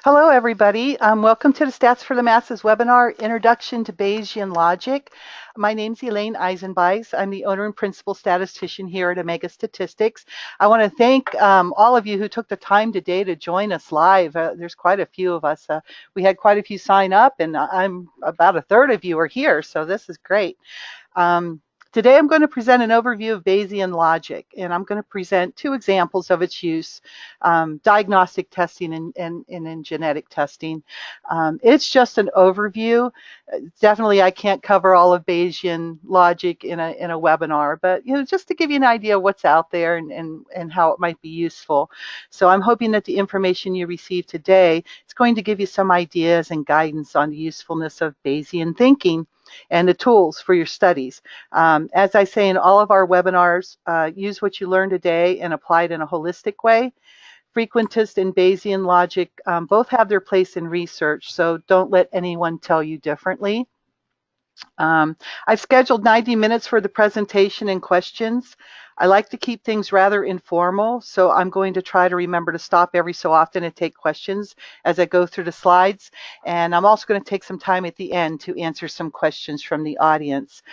Hello, everybody. Welcome to the Stats for the Masses webinar, Introduction to Bayesian Logic. My name's Elaine Eisenbeisz. I'm the owner and principal statistician here at Omega Statistics. I want to thank all of you who took the time today to join us live. There's quite a few of us. We had quite a few sign up, and I'm about a third of you are here, so this is great. Today I'm going to present an overview of Bayesian logic, and I'm going to present two examples of its use, diagnostic testing and in genetic testing. It's just an overview. Definitely I can't cover all of Bayesian logic in a webinar, but just to give you an idea of what's out there and how it might be useful. So I'm hoping that the information you receive today is going to give you some ideas and guidance on the usefulness of Bayesian thinking and the tools for your studies. As I say in all of our webinars, use what you learned today and apply it in a holistic way. Frequentist and Bayesian logic both have their place in research, so don't let anyone tell you differently. I've scheduled 90 minutes for the presentation and questions. I like to keep things rather informal, so I'm going to try to remember to stop every so often and take questions as I go through the slides. And I'm also going to take some time at the end to answer some questions from the audience.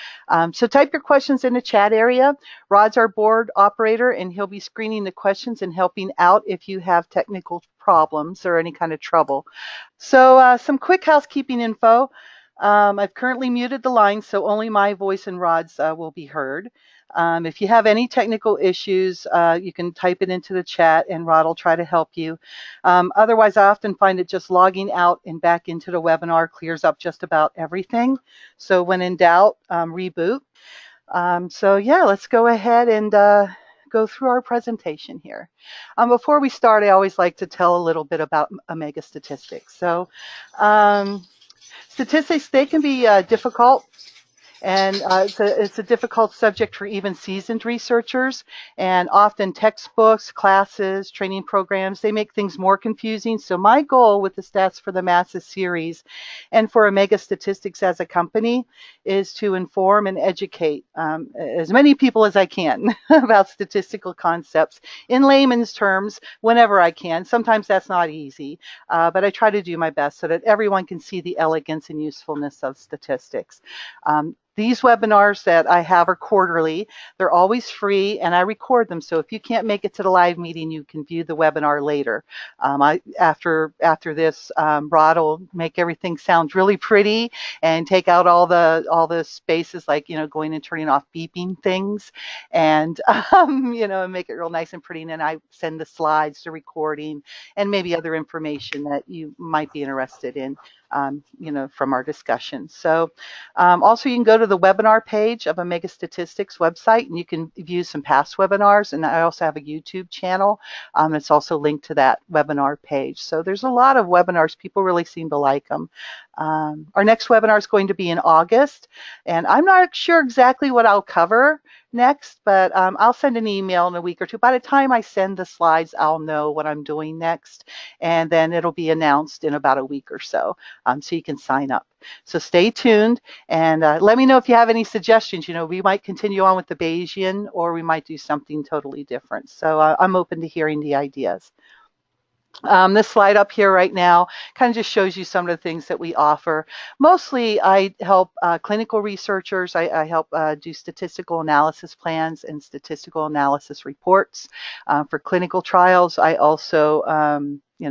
So type your questions in the chat area. Rod's our board operator, and he'll be screening the questions and helping out if you have technical problems or any kind of trouble. So some quick housekeeping info. I've currently muted the line, so only my voice and Rod's will be heard. If you have any technical issues, you can type it into the chat and Rod will try to help you. Otherwise, I often find that just logging out and back into the webinar clears up just about everything. So when in doubt, reboot. So yeah, let's go ahead and go through our presentation here. Before we start, I always like to tell a little bit about Omega Statistics. So statistics, they can be difficult, and it's a difficult subject for even seasoned researchers, and often textbooks, classes, training programs, they make things more confusing. So my goal with the Stats for the Masses series and for Omega Statistics as a company is to inform and educate as many people as I can about statistical concepts in layman's terms whenever I can. Sometimes that's not easy, but I try to do my best so that everyone can see the elegance and usefulness of statistics. These webinars that I have are quarterly. They're always free, and I record them. So if you can't make it to the live meeting, you can view the webinar later. After this, Rod will make everything sound really pretty and take out all the spaces, like going and turning off beeping things, and and make it real nice and pretty. And then I send the slides, the recording, and maybe other information that you might be interested in. From our discussion. So also you can go to the webinar page of Omega Statistics website and you can view some past webinars, and I also have a YouTube channel. It's also linked to that webinar page. So there's a lot of webinars. People really seem to like them. Our next webinar is going to be in August, and I'm not sure exactly what I'll cover next, but I'll send an email in a week or two. By the time I send the slides, I'll know what I'm doing next, and then it'll be announced in about a week or so, so you can sign up. So stay tuned and let me know if you have any suggestions. We might continue on with the Bayesian, or we might do something totally different. So I'm open to hearing the ideas. This slide up here right now kind of just shows you some of the things that we offer. Mostly I help clinical researchers. I help do statistical analysis plans and statistical analysis reports. For clinical trials, I also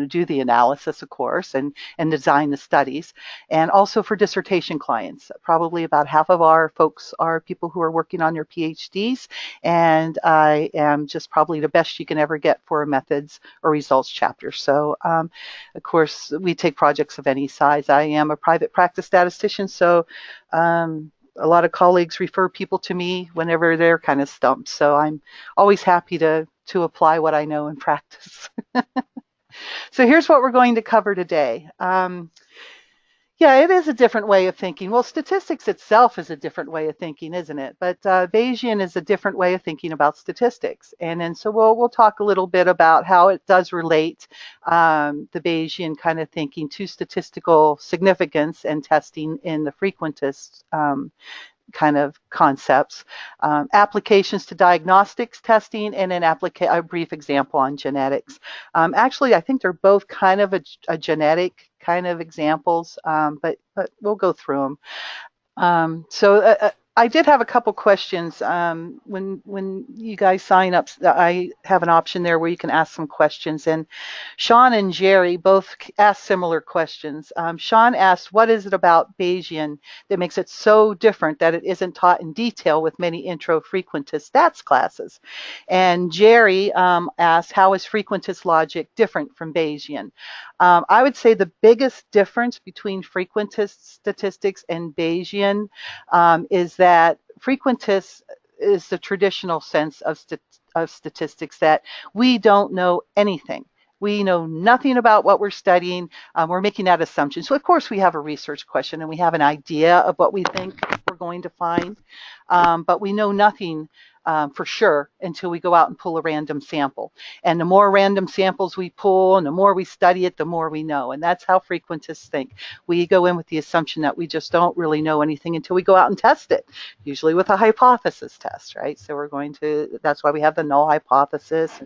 do the analysis, of course, and design the studies. And also for dissertation clients, probably about half of our folks are people who are working on their PhDs, and I am just probably the best you can ever get for a methods or results chapter. So, of course, we take projects of any size. I am a private practice statistician, so a lot of colleagues refer people to me whenever they're kind of stumped. So I'm always happy to apply what I know in practice. So here's what we're going to cover today. Yeah, it is a different way of thinking. Well, statistics itself is a different way of thinking, isn't it? But Bayesian is a different way of thinking about statistics. And then so we'll talk a little bit about how it does relate, the Bayesian kind of thinking, to statistical significance and testing in the frequentist kind of concepts, applications to diagnostics testing, and a brief example on genetics. Actually, I think they're both kind of a genetic kind of examples, but we'll go through them. I did have a couple questions. When you guys sign up, I have an option there where you can ask some questions. And Sean and Jerry both asked similar questions. Sean asked, what is it about Bayesian that makes it so different that it isn't taught in detail with many intro frequentist stats classes? And Jerry asked, how is frequentist logic different from Bayesian? I would say the biggest difference between frequentist statistics and Bayesian is that frequentist is the traditional sense of statistics, that we don't know anything. We know nothing about what we're studying. We're making that assumption. So, of course, we have a research question and we have an idea of what we think we're going to find, but we know nothing for sure until we go out and pull a random sample. And the more random samples we pull and the more we study it, the more we know. And that's how frequentists think. We go in with the assumption that we just don't really know anything until we go out and test it, usually with a hypothesis test, right? So that's why we have the null hypothesis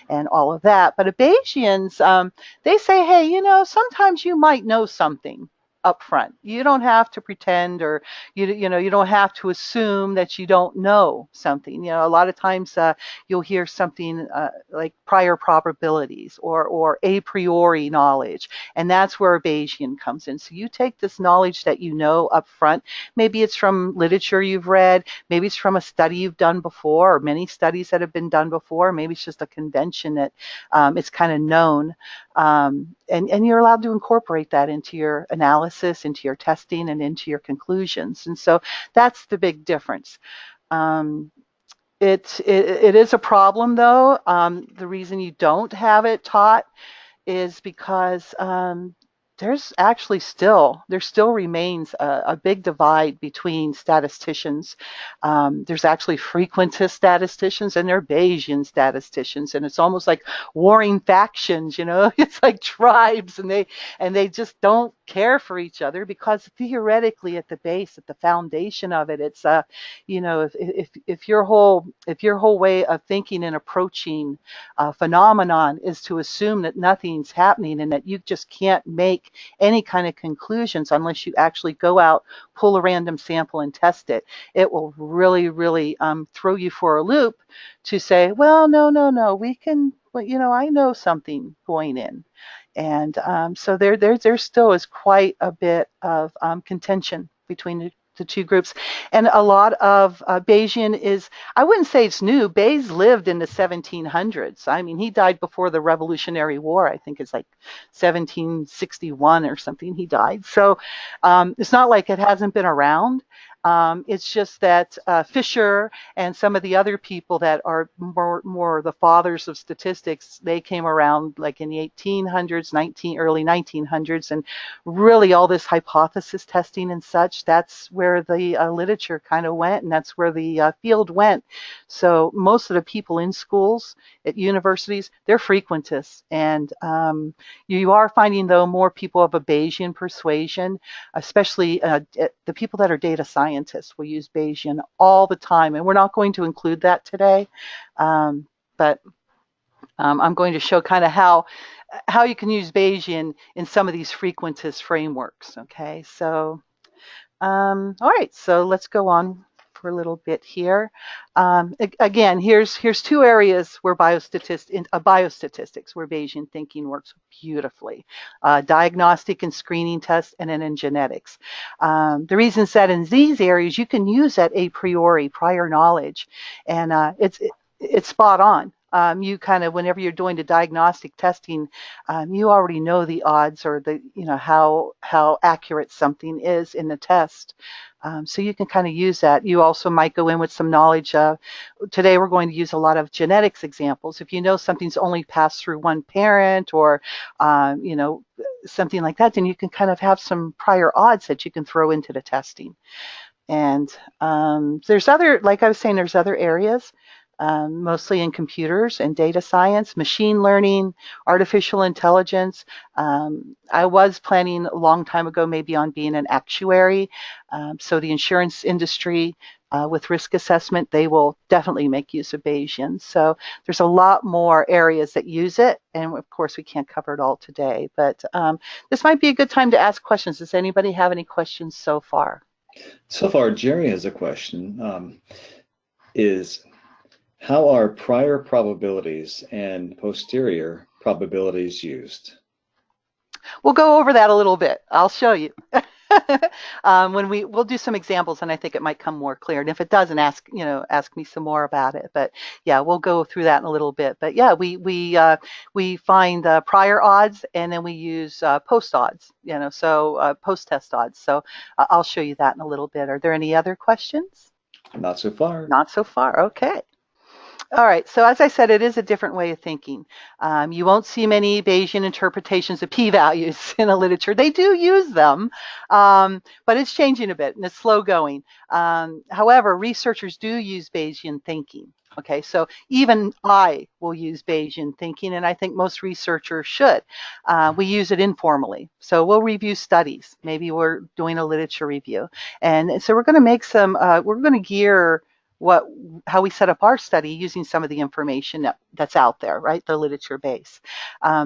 and all of that. But Bayesians, they say, hey, sometimes you might know something up front. You don't have to pretend, or you don't have to assume that you don't know something. A lot of times you'll hear something like prior probabilities or a priori knowledge, and that's where Bayesian comes in. So you take this knowledge that you know up front. Maybe it's from literature you've read, maybe it's from a study you've done before, or many studies that have been done before. Maybe it's just a convention that it's kind of known. And you're allowed to incorporate that into your analysis, into your testing, and into your conclusions. And so that's the big difference. It is a problem, though. The reason you don't have it taught is because there still remains a big divide between statisticians. There's actually frequentist statisticians and there are Bayesian statisticians, and it's almost like warring factions. It's like tribes, and they just don't care for each other, because theoretically at the base, at the foundation of it, it's if your whole way of thinking and approaching a phenomenon is to assume that nothing's happening and that you just can't make any kind of conclusions unless you actually go out, pull a random sample and test it, it will really, really throw you for a loop to say, well, no, we can, I know something going in. And so there still is quite a bit of contention between the two groups. And a lot of Bayesian is, I wouldn't say it's new. Bayes lived in the 1700s. I mean, he died before the Revolutionary War. I think it's like 1761 or something he died. So it's not like it hasn't been around. It's just that Fisher and some of the other people that are more the fathers of statistics, they came around like in the 1800s, early 1900s, and really all this hypothesis testing and such, that's where the literature kind of went, and that's where the field went. So most of the people in schools, at universities, they're frequentists, and you are finding, though, more people of a Bayesian persuasion, especially the people that are data scientists will use Bayesian all the time, and we're not going to include that today, but I'm going to show kind of how you can use Bayesian in some of these frequentist frameworks. Okay, so all right, so let's go on for a little bit here. Again, here's two areas where biostatistics, where Bayesian thinking works beautifully: diagnostic and screening tests, and then in genetics. The reason is that in these areas you can use that a priori, prior knowledge, and it's spot on. You kind of, whenever you're doing the diagnostic testing, you already know the odds, or how accurate something is in the test. So you can kind of use that. You also might go in with some knowledge. Today we're going to use a lot of genetics examples. If you know something's only passed through one parent, or something like that, then you can kind of have some prior odds that you can throw into the testing. And there's other, like I was saying, there's other areas. mostly in computers and data science, machine learning, artificial intelligence. I was planning a long time ago maybe on being an actuary. So the insurance industry with risk assessment, they will definitely make use of Bayesian. So there's a lot more areas that use it. And of course, we can't cover it all today. But this might be a good time to ask questions. Does anybody have any questions so far? So far, Jerry has a question. Is how are prior probabilities and posterior probabilities used? We'll go over that a little bit. I'll show you. When we'll do some examples, and I think it might come more clear. And if it doesn't, ask me some more about it. But yeah, we'll go through that in a little bit. But yeah, we find prior odds, and then we use post odds. So post test odds. So I'll show you that in a little bit. Are there any other questions? Not so far. Not so far. Okay. All right, so as I said, it is a different way of thinking. You won't see many Bayesian interpretations of p-values in the literature. They do use them, but it's changing a bit and it's slow going. However, researchers do use Bayesian thinking. Okay, so even I will use Bayesian thinking, and I think most researchers should. We use it informally. So we'll review studies. Maybe we're doing a literature review. And so we're going to make we're going to gear how we set up our study using some of the information that's out there, right? The literature base.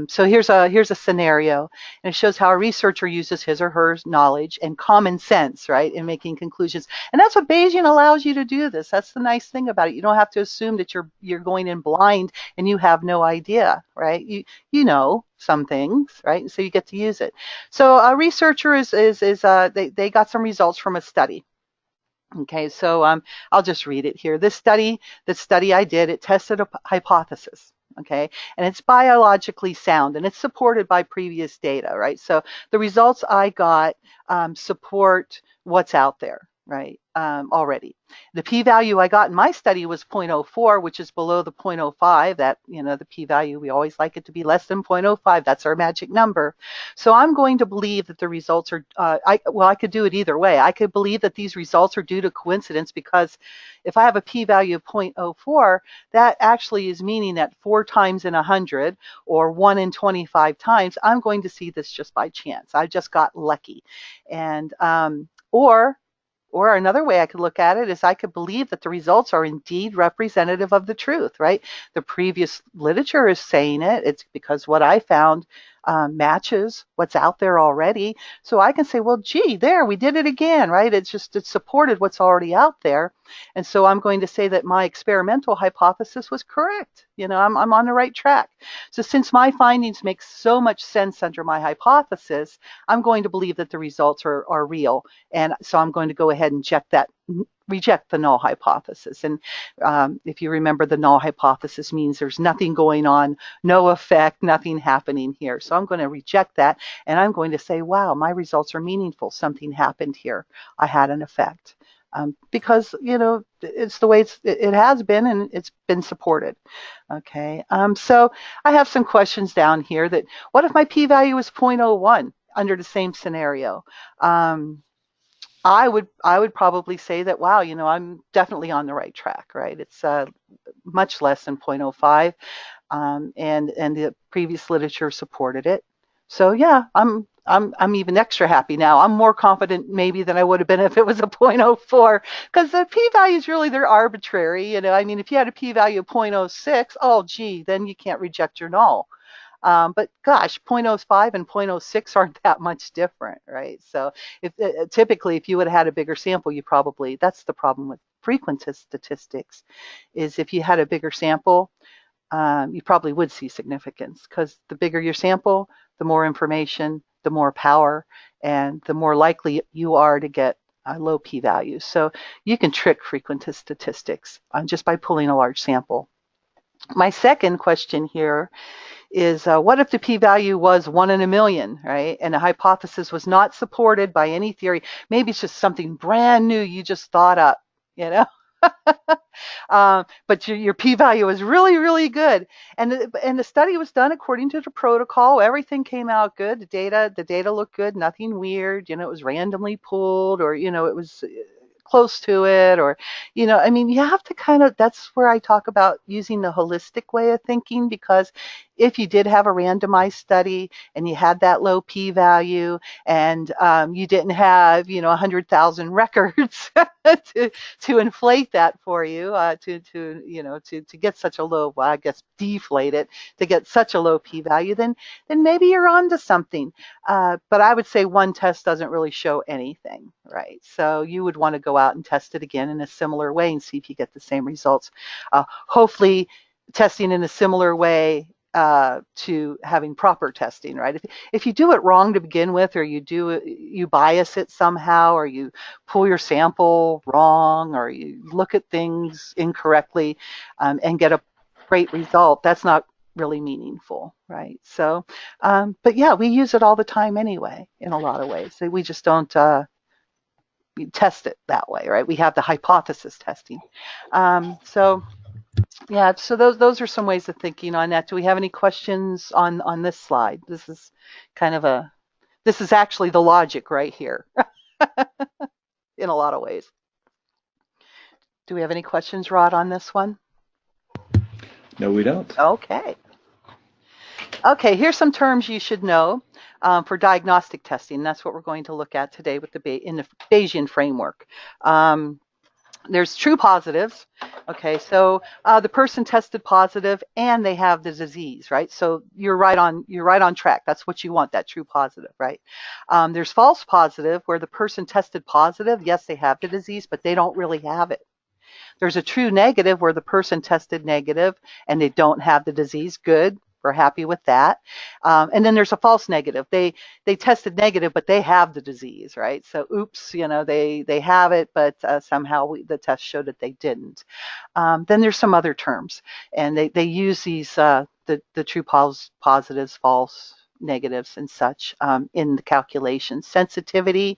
So here's a scenario, and it shows how a researcher uses his or her knowledge and common sense, right, in making conclusions. And that's what Bayesian allows you to do this. That's the nice thing about it. You don't have to assume that you're going in blind and you have no idea, right? You know some things, right? So you get to use it. So a researcher they got some results from a study. Okay, so I'll just read it here. The study I did, it tested a hypothesis, okay, and it's biologically sound and it's supported by previous data, right? So the results I got support what's out there, right, already. The p-value I got in my study was 0.04, which is below the 0.05. That, the p-value, we always like it to be less than 0.05. That's our magic number. So I'm going to believe that the results are, I could do it either way. I could believe that these results are due to coincidence, because if I have a p-value of 0.04, that actually is meaning that 4 times in 100 or 1 in 25 times, I'm going to see this just by chance. I just got lucky. And, or another way I could look at it is I could believe that the results are indeed representative of the truth, right? The previous literature is saying it. It's because what I found matches what's out there already. So I can say, well, gee, there, we did it again, right? It's supported what's already out there. And so I'm going to say that my experimental hypothesis was correct. I'm on the right track. So since my findings make so much sense under my hypothesis, I'm going to believe that the results are real. And so I'm going to go ahead and reject the null hypothesis. And if you remember, the null hypothesis means there's nothing going on, no effect, nothing happening here. So I'm going to reject that, and I'm going to say, wow, my results are meaningful. Something happened here. I had an effect. Because, it's the way it has been, and it's been supported. Okay, so I have some questions down here that, what if my p-value is 0.01 under the same scenario? I would probably say that, wow, I'm definitely on the right track, right? It's much less than 0.05, and the previous literature supported it. So yeah, I'm even extra happy now. I'm more confident maybe than I would have been if it was a 0.04, because the p-values really, they're arbitrary. I mean, if you had a p-value of 0.06, oh gee, then you can't reject your null. But gosh, 0.05 and 0.06 aren't that much different, right? So typically, if you would have had a bigger sample, that's the problem with frequentist statistics, is if you had a bigger sample, you probably would see significance, because the bigger your sample, the more information, the more power, and the more likely you are to get low p-values. So you can trick frequentist statistics just by pulling a large sample. My second question here is, what if the p-value was 1 in a million, right? And the hypothesis was not supported by any theory. Maybe it's just something brand new you just thought up, but your p-value was really, really good. And the study was done according to the protocol. Everything came out good. The data looked good, nothing weird. It was randomly pulled, or, it was close to it, or, I mean, you have to kind of, that's where I talk about using the holistic way of thinking, because if you did have a randomized study and you had that low p-value, and you didn't have 100,000 records to inflate that for you, to get such a low, well, I guess deflate it to get such a low p-value, then maybe you're onto something. But I would say one test doesn't really show anything, right? So you would want to go out and test it again in a similar way and see if you get the same results. Hopefully testing in a similar way to having proper testing, right? If you do it wrong to begin with, or you bias it somehow, or you pull your sample wrong, or you look at things incorrectly, and get a great result, that's not really meaningful, right? So, but yeah, we use it all the time anyway, in a lot of ways. So we just don't test it that way, right? We have the hypothesis testing. So yeah, so those are some ways of thinking on that. Do we have any questions on this slide? This is this is actually the logic right here in a lot of ways. Do we have any questions, Rod, on this one? No, we don't. Okay. Okay, here's some terms you should know for diagnostic testing. That's what we're going to look at today with in the Bayesian framework. There's true positives. Okay, so the person tested positive and they have the disease, right? So you're right on track. That's what you want, that true positive, right? There's false positive, where the person tested positive. Yes, they have the disease, but they don't really have it. There's a true negative, where the person tested negative and they don't have the disease. Good. We're happy with that. And then there's a false negative. They tested negative, but they have the disease, right? So oops, they have it, but somehow the test showed that they didn't. Then there's some other terms, and they use these the true positives, false negatives, and such in the calculation. Sensitivity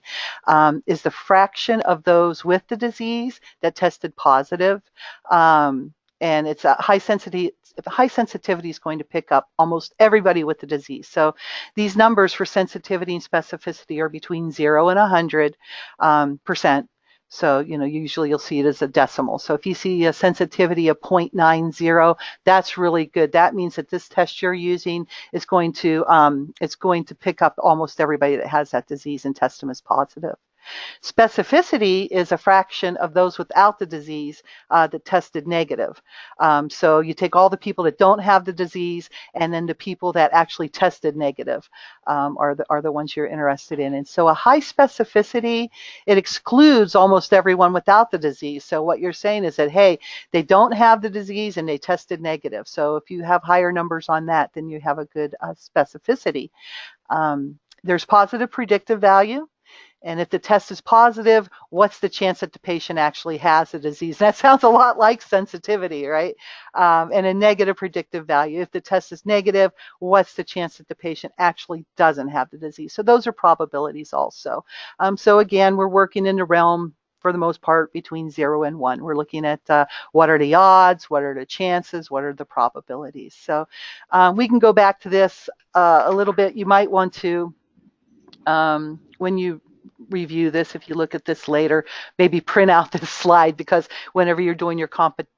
is the fraction of those with the disease that tested positive, and it's a high sensitivity. High sensitivity is going to pick up almost everybody with the disease. So these numbers for sensitivity and specificity are between 0 and 100%. So, usually you'll see it as a decimal. So if you see a sensitivity of 0.90, that's really good. That means that this test you're using is going to pick up almost everybody that has that disease and test them as positive. Specificity is a fraction of those without the disease that tested negative. So you take all the people that don't have the disease, and then the people that actually tested negative are the ones you're interested in. And so a high specificity, it excludes almost everyone without the disease. So what you're saying is that, hey, they don't have the disease and they tested negative. So if you have higher numbers on that, then you have a good specificity. There's positive predictive value. And if the test is positive, what's the chance that the patient actually has the disease? That sounds a lot like sensitivity, right? And a negative predictive value. If the test is negative, what's the chance that the patient actually doesn't have the disease? So those are probabilities also. So again, we're working in the realm, for the most part, between 0 and 1. We're looking at what are the odds, what are the chances, what are the probabilities. So we can go back to this a little bit. You might want to, when you review this, if you look at this later, maybe print out this slide, because whenever you're doing your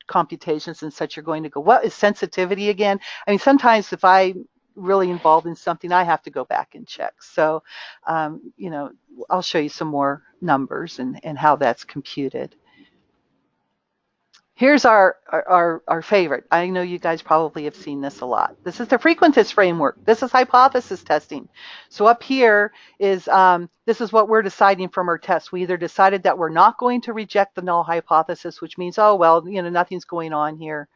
computations and such, you're going to go, what is sensitivity again? I mean, sometimes if I'm really involved in something, I have to go back and check. So, I'll show you some more numbers and how that's computed. Here's our favorite. I know you guys probably have seen this a lot. This is the Frequentist framework. This is hypothesis testing. So up here is, this is what we're deciding from our test. We either decided that we're not going to reject the null hypothesis, which means, oh, well, nothing's going on here.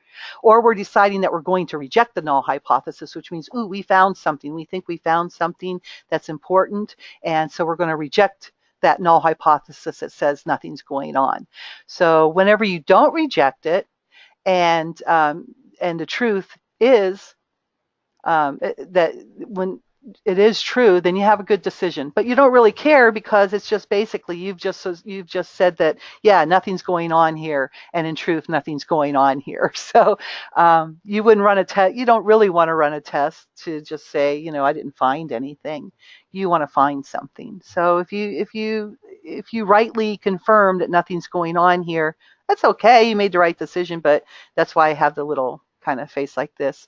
Or we're deciding that we're going to reject the null hypothesis, which means, ooh, we found something. We think we found something that's important, and so we're going to reject that null hypothesis that says nothing's going on. So whenever you don't reject it, and the truth is that when it is true, then you have a good decision. But you don't really care, because it's just basically you've just said that, yeah, nothing's going on here, and in truth, nothing's going on here. So you wouldn't run a test. You don't really want to run a test to just say, I didn't find anything. You want to find something. So if you if you rightly confirm that nothing's going on here, that's okay. You made the right decision, but that's why I have the little kind of face like this.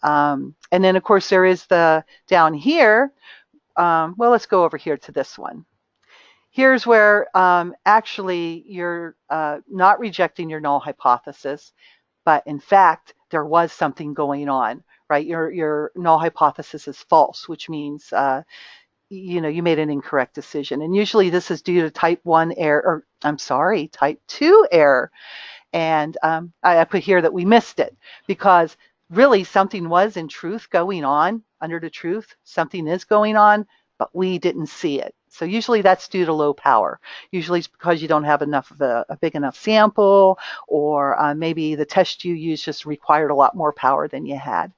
And then, of course, there is the down here. Well, let's go over here to this one. Here's where actually you're not rejecting your null hypothesis, but in fact, there was something going on, right? Your null hypothesis is false, which means you made an incorrect decision. And usually this is due to type 1 error, or I'm sorry, type 2 error. And I put here that we missed it because really something was in truth going on. Under the truth, something is going on, but we didn't see it. So usually that's due to low power. Usually it's because you don't have enough of a big enough sample, or maybe the test you used just required a lot more power than you had.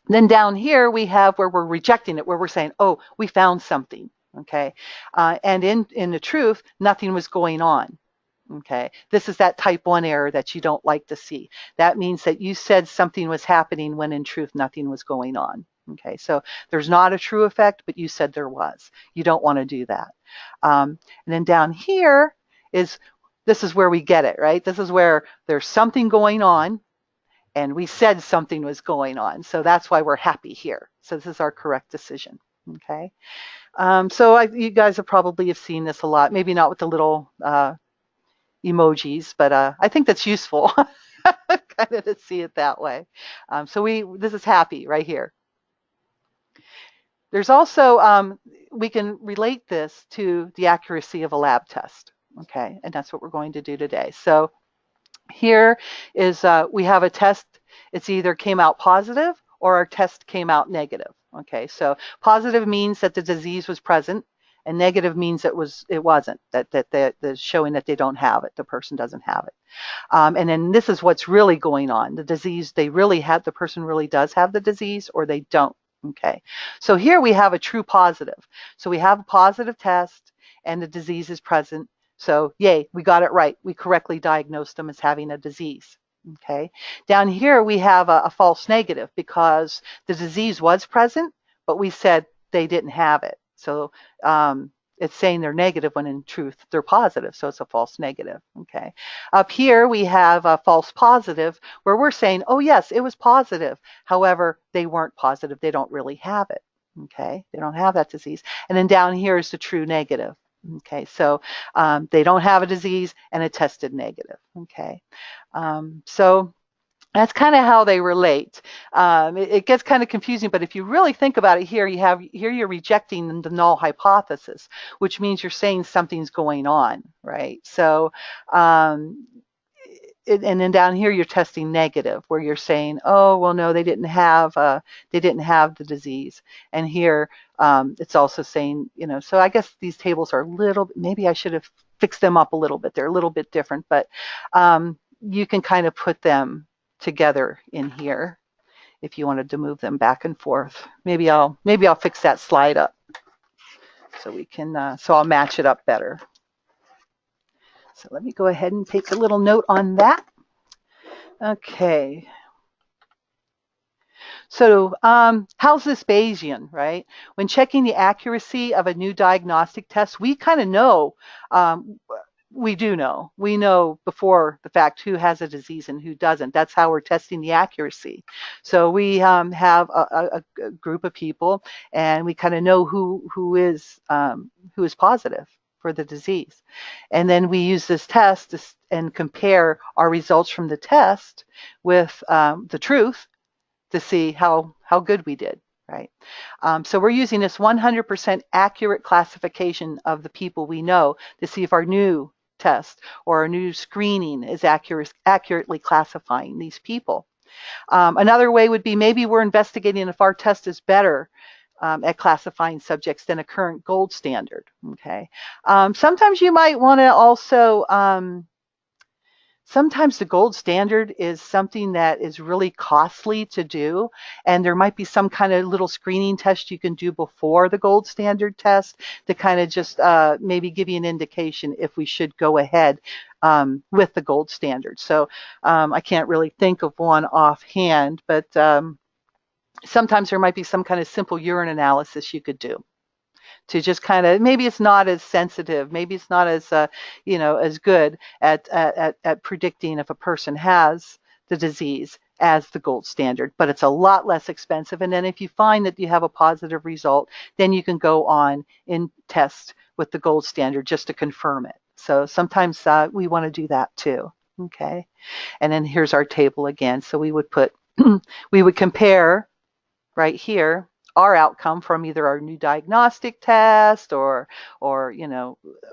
Then down here we have where we're rejecting it, where we're saying, oh, we found something, okay? And in the truth, nothing was going on. Okay, this is that type 1 error that you don't like to see. That means that you said something was happening when in truth nothing was going on. Okay, so there's not a true effect, but you said there was. You don't want to do that. And then down here this is where we get it, right? This is where there's something going on, and we said something was going on. So that's why we're happy here. So this is our correct decision. Okay, so you guys have probably seen this a lot. Maybe not with the little emojis, but I think that's useful kind of to see it that way. So this is happy right here. There's also, we can relate this to the accuracy of a lab test, okay? And that's what we're going to do today. So here is, we have a test. It's either came out positive or our test came out negative, okay? So positive means that the disease was present, and negative means it wasn't, that showing that they don't have it, the person doesn't have it. And then this is what's really going on. The disease, the person really does have the disease, or they don't, okay? So here we have a true positive. So we have a positive test and the disease is present. So yay, we got it right. We correctly diagnosed them as having a disease. Okay. Down here we have a false negative because the disease was present, but we said they didn't have it. So it's saying they're negative when in truth they're positive. So it's a false negative. Okay. Up here we have a false positive where we're saying, oh yes, it was positive. However, they weren't positive. They don't really have it. Okay. They don't have that disease. And then down here is the true negative. Okay, so they don't have a disease and it tested negative. Okay, so that's kind of how they relate. It gets kind of confusing, but if you really think about it, here you're rejecting the null hypothesis, which means you're saying something's going on, right? So and then down here you're testing negative, where you're saying, oh well, no, they didn't have the disease. And here it's also saying, so I guess these tables are a little, maybe I should have fixed them up a little bit. They're a little bit different, but you can kind of put them together in here if you wanted to move them back and forth. Maybe I'll fix that slide up so we can so I'll match it up better. So let me go ahead and take a little note on that. Okay. So how's this Bayesian, right? When checking the accuracy of a new diagnostic test, we kind of know, we know before the fact who has a disease and who doesn't. That's how we're testing the accuracy. So we have a group of people, and we kind of know who is positive for the disease. And then we use this test and compare our results from the test with the truth to see how good we did, right? So we're using this 100% accurate classification of the people we know to see if our new test or our new screening is accurately classifying these people. Another way would be maybe we're investigating if our test is better at classifying subjects than a current gold standard, okay? Sometimes you might want to also, sometimes the gold standard is something that is really costly to do, and there might be some kind of little screening test you can do before the gold standard test to kind of just maybe give you an indication if we should go ahead with the gold standard. So I can't really think of one offhand, but sometimes there might be some kind of simple urine analysis you could do to just kind of, maybe it's not as sensitive, maybe it's not as as good at predicting if a person has the disease as the gold standard, but it's a lot less expensive. And then if you find that you have a positive result, then you can go on and test with the gold standard just to confirm it. So sometimes we want to do that too. Okay. And then here's our table again. So we would put, we would compare right here our outcome from either our new diagnostic test or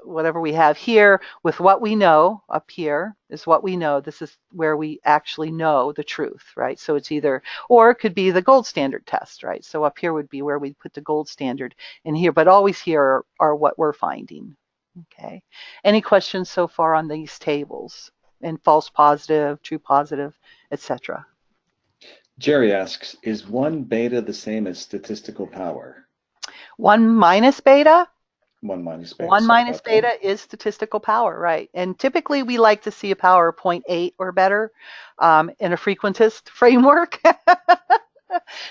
whatever we have here with what we know. Up here is what we know. This is where we actually know the truth, right? So it's either, or it could be the gold standard test, right? So up here would be where we put the gold standard in here, but always here are what we're finding. Okay. Any questions so far on these tables and false positive, true positive, etc.? Jerry asks, is 1 beta the same as statistical power? 1 minus beta? 1 minus beta. 1 minus beta is statistical power, right? And typically we like to see a power of 0.8 or better in a frequentist framework.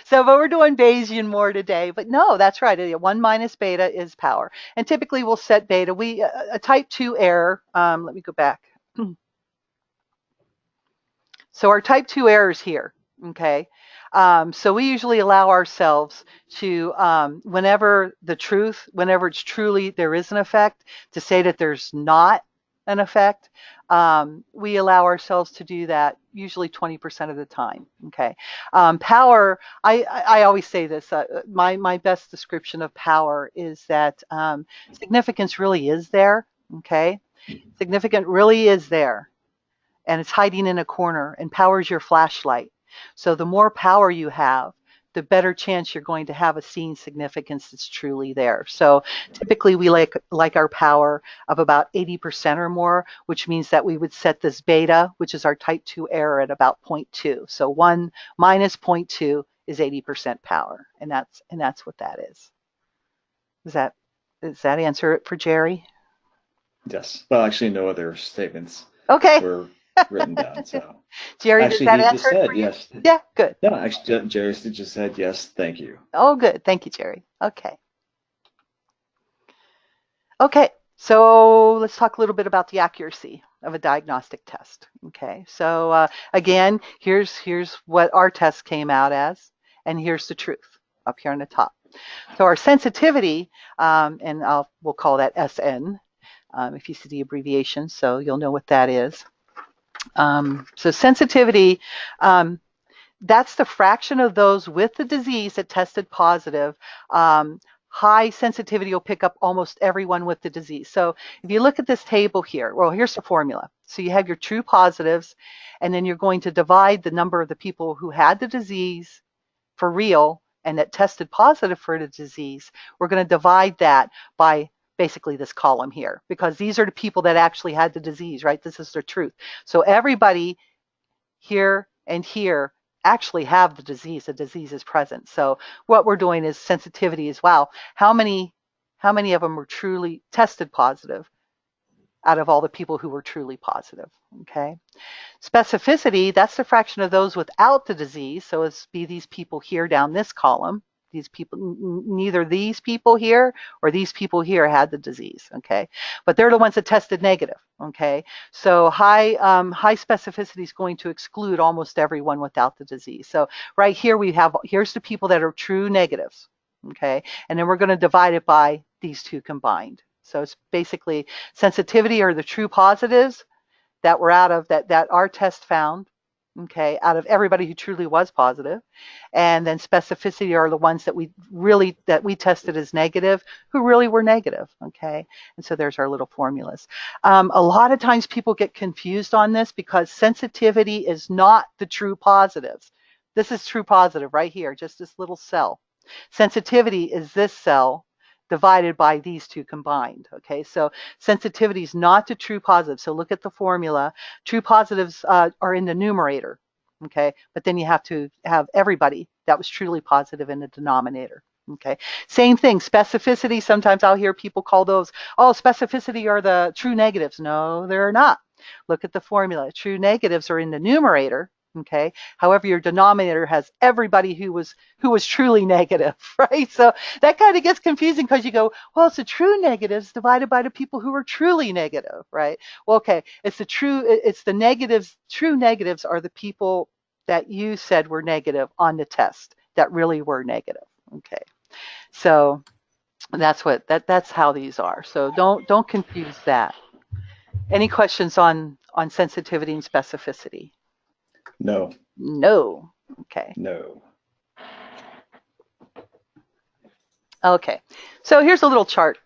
So, but we're doing Bayesian more today. But no, that's right. 1 minus beta is power. And typically we'll set beta. A type 2 error, let me go back. So our type 2 error is here. Okay, so we usually allow ourselves to, whenever it's truly there is an effect, to say that there's not an effect. We allow ourselves to do that usually 20% of the time. Okay, power. I always say this. My best description of power is that significance really is there. Okay, significant really is there, and it's hiding in a corner. And power is your flashlight. So the more power you have, the better chance you're going to have of seeing significance that's truly there. So typically we like our power of about 80% or more, which means that we would set this beta, which is our type 2 error, at about 0.2. So 1 minus 0.2 is 80% power, and that's what that is. Does that answer it for Jerry? Yes. Well, actually, no other statements were written down. So Jerry, actually, does that he answer just said for you? yes. Yeah, good. No, actually, Jerry just said yes. Thank you. Oh, good. Thank you, Jerry. Okay. Okay. So let's talk a little bit about the accuracy of a diagnostic test. Okay. So again, here's what our test came out as, and here's the truth up here on the top. So our sensitivity, and we'll call that SN, if you see the abbreviation, so you'll know what that is. So sensitivity, that's the fraction of those with the disease that tested positive. High sensitivity will pick up almost everyone with the disease. So if you look at this table here, well, here's the formula. So you have your true positives, and then you're going to divide the number of the people who had the disease for real and that tested positive for the disease. We're going to divide that by basically this column here, because these are the people that actually had the disease, right? This is the truth. So everybody here and here actually have the disease is present. So what we're doing is sensitivity as well. How many of them were truly tested positive out of all the people who were truly positive? Okay. Specificity, that's the fraction of those without the disease. So it's be these people here down this column. These people, neither these people here or these people here had the disease, okay? But they're the ones that tested negative, okay? So high specificity is going to exclude almost everyone without the disease. So right here here's the people that are true negatives, okay? And then we're going to divide it by these two combined. So it's basically sensitivity or the true positives that were out of that our test found, okay, out of everybody who truly was positive. And then specificity are the ones that we tested as negative, who really were negative, okay? And so there's our little formulas. A lot of times people get confused on this because sensitivity is not the true positives. This is true positive right here, just this little cell. Sensitivity is this cell divided by these two combined, okay? So sensitivity is not to true positive. So look at the formula. True positives are in the numerator, okay? But then you have to have everybody that was truly positive in the denominator, okay? Same thing, specificity. Sometimes I'll hear people call those, oh, specificity are the true negatives. No, they're not. Look at the formula. True negatives are in the numerator, Okay. However, your denominator has everybody who was truly negative, right? So that kind of gets confusing because you go, well, it's the true negatives divided by the people who are truly negative, right? Well, okay, it's the negatives. True negatives are the people that you said were negative on the test that really were negative. Okay. So that's how these are. So don't confuse that. Any questions on sensitivity and specificity? No. No. Okay. No. Okay. So here's a little chart.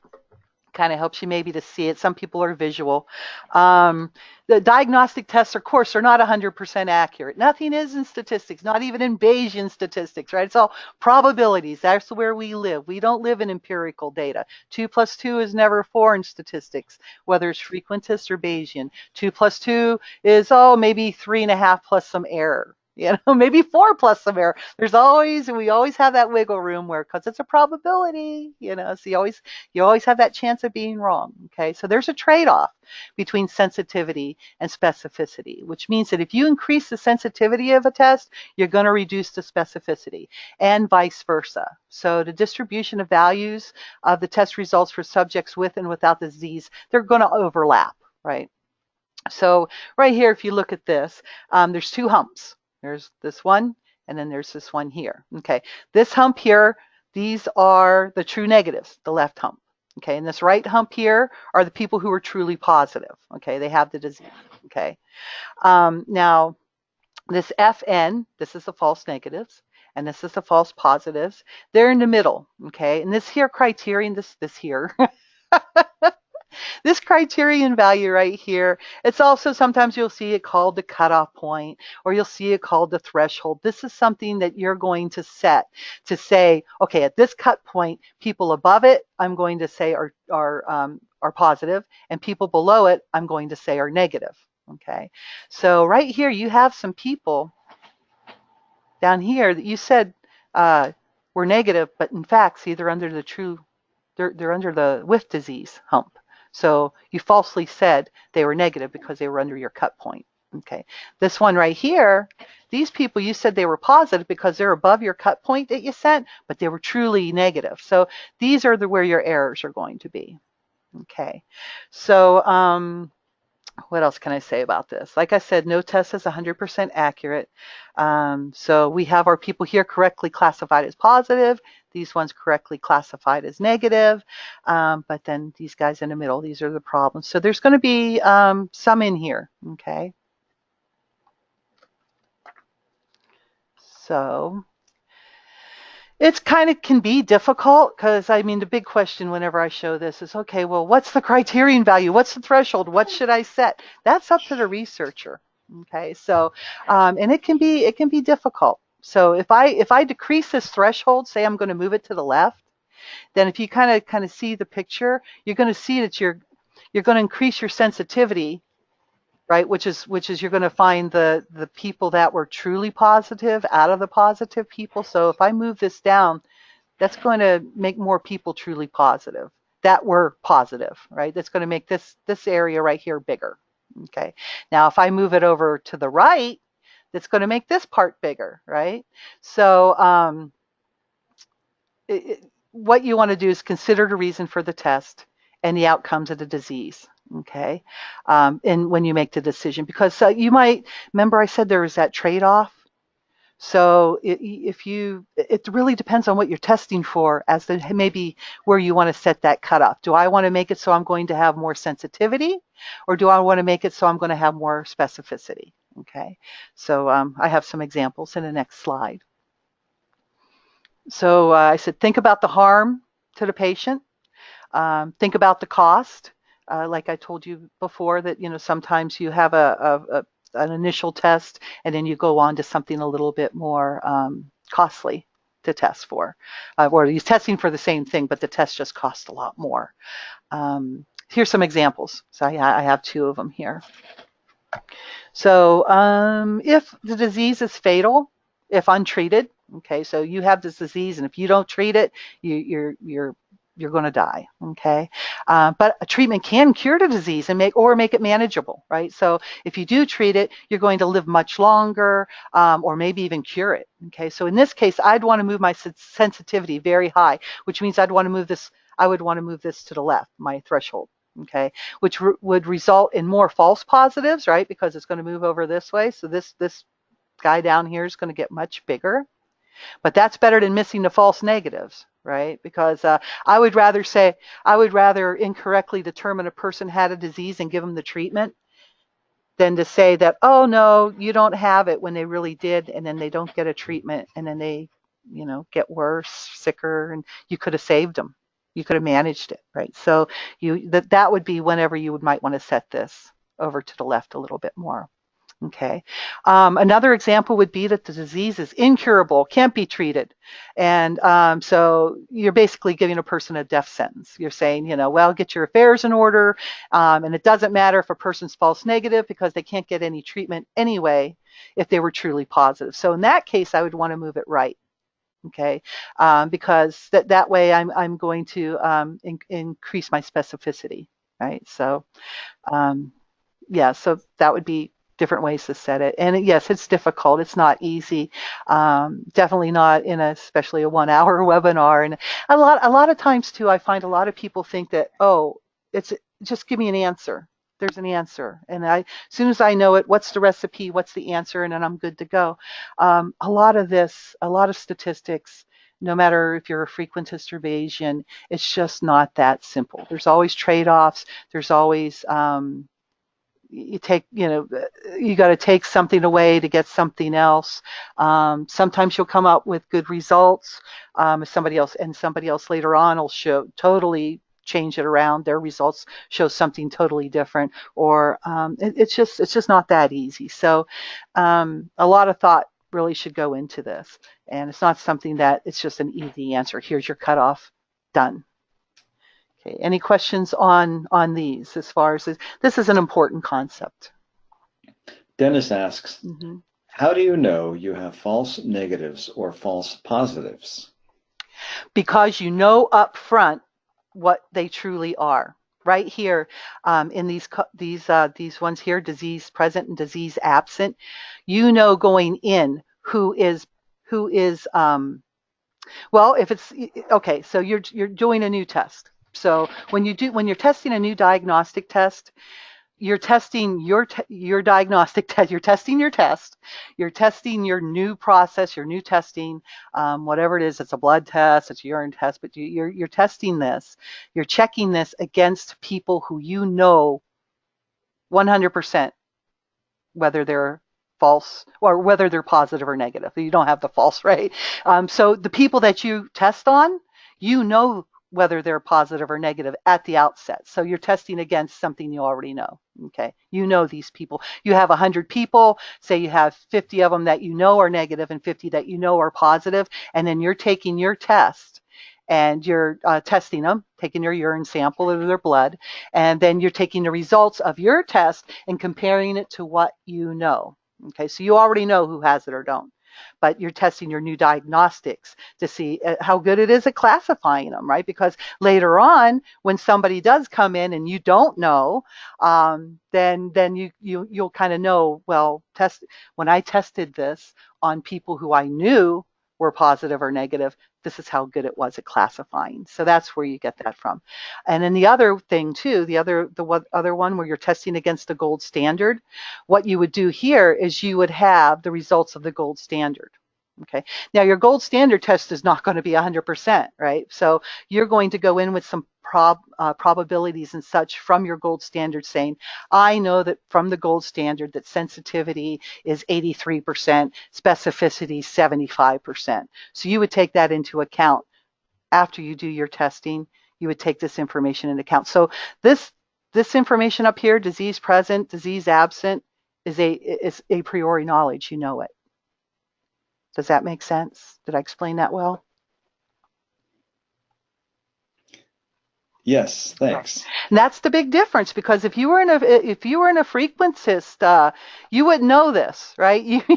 Kind of helps you maybe to see it. Some people are visual. The diagnostic tests, of course, are not 100% accurate. Nothing is in statistics, not even in Bayesian statistics, right? It's all probabilities. That's where we live. We don't live in empirical data. 2 plus 2 is never 4 in statistics, whether it's frequentist or Bayesian. 2 plus 2 is, maybe 3.5 plus some error. Maybe 4 plus some error. We always have that wiggle room where, because it's a probability, so you always have that chance of being wrong. Okay, so there's a trade-off between sensitivity and specificity, which means that if you increase the sensitivity of a test, you're going to reduce the specificity, and vice versa. So the distribution of values of the test results for subjects with and without the disease, they're going to overlap, right? So right here, if you look at this, there's 2 humps. There's this one, and then there's this one here. Okay, this hump here, these are the true negatives, the left hump. Okay, and this right hump here are the people who are truly positive. Okay, they have the disease. Okay, now this FN, this is the false negatives, and this is the false positives. They're in the middle. Okay, and this here criterion, this here. This criterion value right here, it's also sometimes you'll see it called the cutoff point, or you'll see it called the threshold. This is something that you're going to set to say, okay, at this cut point, people above it, I'm going to say are positive, and people below it, I'm going to say are negative. Okay, so right here you have some people down here that you said were negative, but in fact, see, they're under the with disease hump. So you falsely said they were negative because they were under your cut point. Okay. This one right here, these people, you said they were positive because they're above your cut point that you sent, but they were truly negative. So these are where your errors are going to be. Okay. So what else can I say about this? Like I said, no test is 100% accurate. So we have our people here correctly classified as positive, these ones correctly classified as negative, but then these guys in the middle, these are the problems. So there's going to be some in here, okay? So it's kind of can be difficult because, I mean, the big question whenever I show this is, okay, well, what's the criterion value? What's the threshold? What should I set? That's up to the researcher. Okay, so and it can be difficult. So if I decrease this threshold, say I'm going to move it to the left, then if you kind of see the picture, you're going to see that you're going to increase your sensitivity, right? Which is you're going to find the people that were truly positive out of the positive people. So if I move this down, that's going to make more people truly positive that were positive, right? That's going to make this area right here bigger. Okay. Now if I move it over to the right, that's going to make this part bigger, right? So what you want to do is consider the reason for the test and the outcomes of the disease. Okay, and when you make the decision, because you might remember I said there was that trade-off. So it really depends on what you're testing for as to maybe where you want to set that cutoff. Do I want to make it so I'm going to have more sensitivity, or do I want to make it so I'm going to have more specificity? Okay, so I have some examples in the next slide. So I said, think about the harm to the patient. Think about the cost. Like I told you before, that sometimes you have an initial test, and then you go on to something a little bit more costly to test for, or he's testing for the same thing, but the test just costs a lot more. Here's some examples. So I have 2 of them here. So if the disease is fatal, if untreated, okay, so you have this disease, and if you don't treat it, you're going to die. Okay, But a treatment can cure the disease and make it manageable, right? So if you do treat it, you're going to live much longer, or maybe even cure it. Okay, so in this case, I'd want to move my sensitivity very high, which means I would want to move this to the left, my threshold. Okay, which would result in more false positives, right? Because it's going to move over this way. So this guy down here is going to get much bigger. But that's better than missing the false negatives, right? Because I would rather incorrectly determine a person had a disease and give them the treatment than to say that, oh no, you don't have it when they really did, and then they don't get a treatment, and then they, get worse, sicker, and you could have saved them. You could have managed it, right? So that would be whenever you might want to set this over to the left a little bit more. Okay. Another example would be that the disease is incurable, can't be treated. And so you're basically giving a person a death sentence. You're saying, well, get your affairs in order. And it doesn't matter if a person's false negative because they can't get any treatment anyway if they were truly positive. So in that case, I would want to move it right. Okay. Because that way I'm going to increase my specificity. Right. So, yeah, so that would be different ways to set it. And yes, it's difficult. It's not easy. Definitely not in especially a 1 hour webinar. And a lot of times too, I find a lot of people think that, oh, it's just give me an answer. There's an answer. And as soon as I know it, what's the recipe, what's the answer, and then I'm good to go. A lot of statistics, no matter if you're a frequentist or Bayesian, it's just not that simple. There's always trade-offs. There's always, you got to take something away to get something else. Sometimes you'll come up with good results. Somebody else later on will totally change it around. Their results show something totally different, or it's just not that easy. So a lot of thought really should go into this, and it's not something that it's just an easy answer. Here's your cutoff, done. Okay, any questions on these as far as this is an important concept? Dennis asks, how do you know you have false negatives or false positives? Because you know up front what they truly are. Right here, in these ones here, disease present and disease absent, going in who is well, if it's okay, so you're doing a new test. So when you're testing a new diagnostic test, you're testing your diagnostic test. You're testing your test. You're testing your new process, your new testing, whatever it is. It's a blood test, it's a urine test, but you're testing this. You're checking this against people who 100% whether they're false or whether they're positive or negative. You don't have the false, right? So the people that you test on, whether they're positive or negative at the outset. So you're testing against something you already know. Okay, these people. You have 100 people. Say you have 50 of them that are negative and 50 that are positive, and then you're taking your test and you're testing them, taking your urine sample or their blood, and then you're taking the results of your test and comparing it to what you know. Okay, so you already know who has it or don't, but you're testing your new diagnostics to see how good it is at classifying them, right? Because later on, when somebody does come in and you don't know, then you'll kind of know, well, when I tested this on people who I knew were positive or negative, this is how good it was at classifying. So that's where you get that from. And then the other thing too, the other one where you're testing against the gold standard, what you would do here is you would have the results of the gold standard. Okay. Now your gold standard test is not going to be 100%, right? So you're going to go in with some probabilities and such from your gold standard, saying, I know that from the gold standard that sensitivity is 83%, specificity 75%. So you would take that into account after you do your testing. You would take this information into account. So this information up here, disease present, disease absent, is a priori knowledge. You know it. Does that make sense? Did I explain that well? Yes, thanks. And that's the big difference, because if you were in a frequentist, you would know this, right? If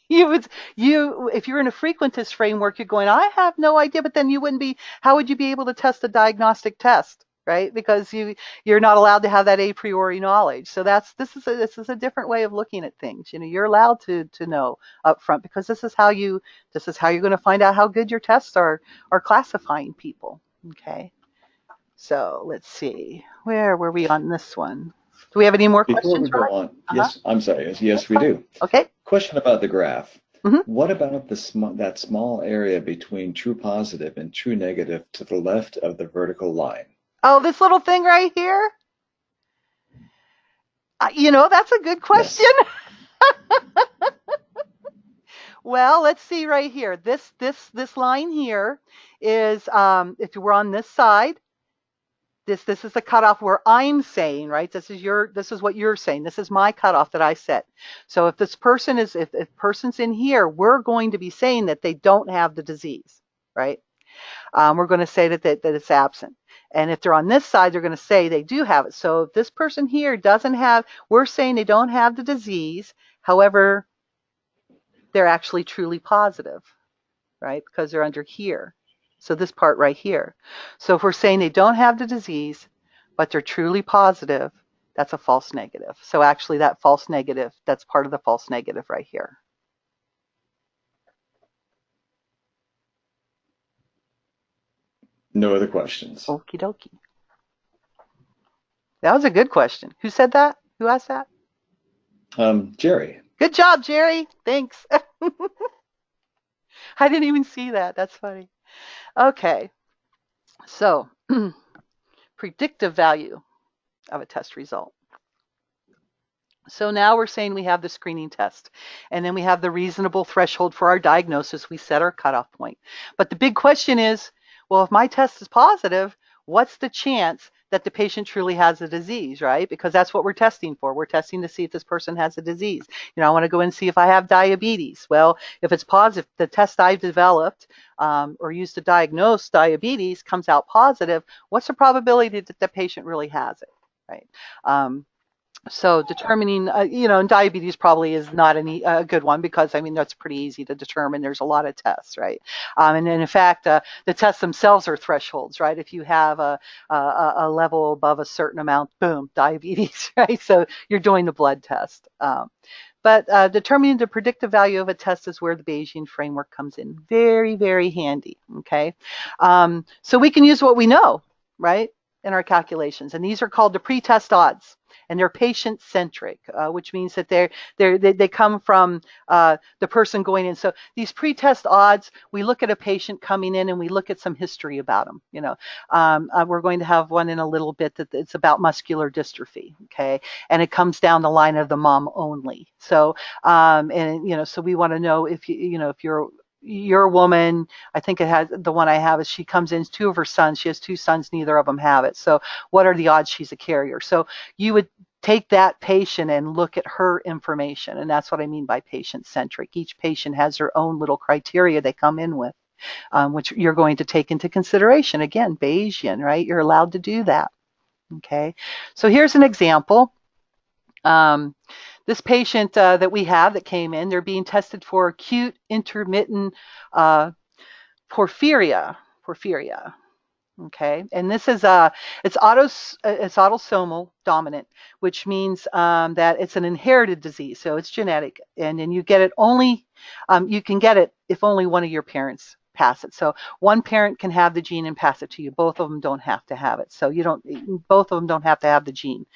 you're in a frequentist framework, you're going, I have no idea, but then you wouldn't be. How would you be able to test a diagnostic test? right? Because you're not allowed to have that a priori knowledge. So this is a different way of looking at things. You're allowed to know up front, because this is how you're going to find out how good your tests are classifying people. Okay. So let's see, where were we on this one? Do we have any more Before questions, we go Ryan? on, yes, I'm sorry. Yes, we Fine. do. Okay. Question about the graph. Mhm. What about that small area between true positive and true negative to the left of the vertical line? Oh, this little thing right here? That's a good question. Yes. Well, let's see right here. This line here is, if we're on this side, this is the cutoff where I'm saying, right? This is what you're saying. This is my cutoff that I set. So if if person's in here, we're going to be saying that they don't have the disease, right? We're going to say that it's absent. And if they're on this side, they're going to say they do have it. So if this person here doesn't have, we're saying they don't have the disease. However, they're actually truly positive, right? Because they're under here. So this part right here. So if we're saying they don't have the disease, but they're truly positive, that's a false negative. So actually that false negative, that's part of the false negative right here. No other questions. Okie dokie. That was a good question. Who said that? Who asked that? Jerry. Good job, Jerry. Thanks. I didn't even see that. That's funny. Okay. So predictive value of a test result. So now we're saying we have the screening test, and then we have the reasonable threshold for our diagnosis. We set our cutoff point. But the big question is, well, if my test is positive, what's the chance that the patient truly has a disease, right? Because that's what we're testing for. We're testing to see if this person has a disease. I want to go and see if I have diabetes. Well, if it's positive, the test I've developed or used to diagnose diabetes comes out positive, what's the probability that the patient really has it, right? So determining, and diabetes probably is not a good one, because that's pretty easy to determine. There's a lot of tests, right? And then in fact, the tests themselves are thresholds, right? If you have a level above a certain amount, boom, diabetes, right? So you're doing the blood test. But determining the predictive value of a test is where the Bayesian framework comes in very, very handy, okay? So we can use what we know, right, in our calculations. And these are called the pretest odds. And they're patient-centric, which means that they come from the person going in. So these pretest odds, we look at a patient coming in and we look at some history about them. We're going to have one in a little bit that it's about muscular dystrophy, okay? And it comes down the line of the mom only. So so we want to know if you're a woman. I think it has, the one I have is she comes in, two of her sons. She has two sons, neither of them have it. So what are the odds she's a carrier? So you would take that patient and look at her information. And that's what I mean by patient-centric. Each patient has their own little criteria they come in with, which you're going to take into consideration. Again, Bayesian, right? You're allowed to do that. Okay. So here's an example. This patient that we have that came in, they're being tested for acute intermittent porphyria. Okay, and this is it's autosomal dominant, which means that it's an inherited disease, so it's genetic, and then you get it only you can get it if only one of your parents pass it. So one parent can have the gene and pass it to you. Both of them don't have to have it. So both of them don't have to have the gene.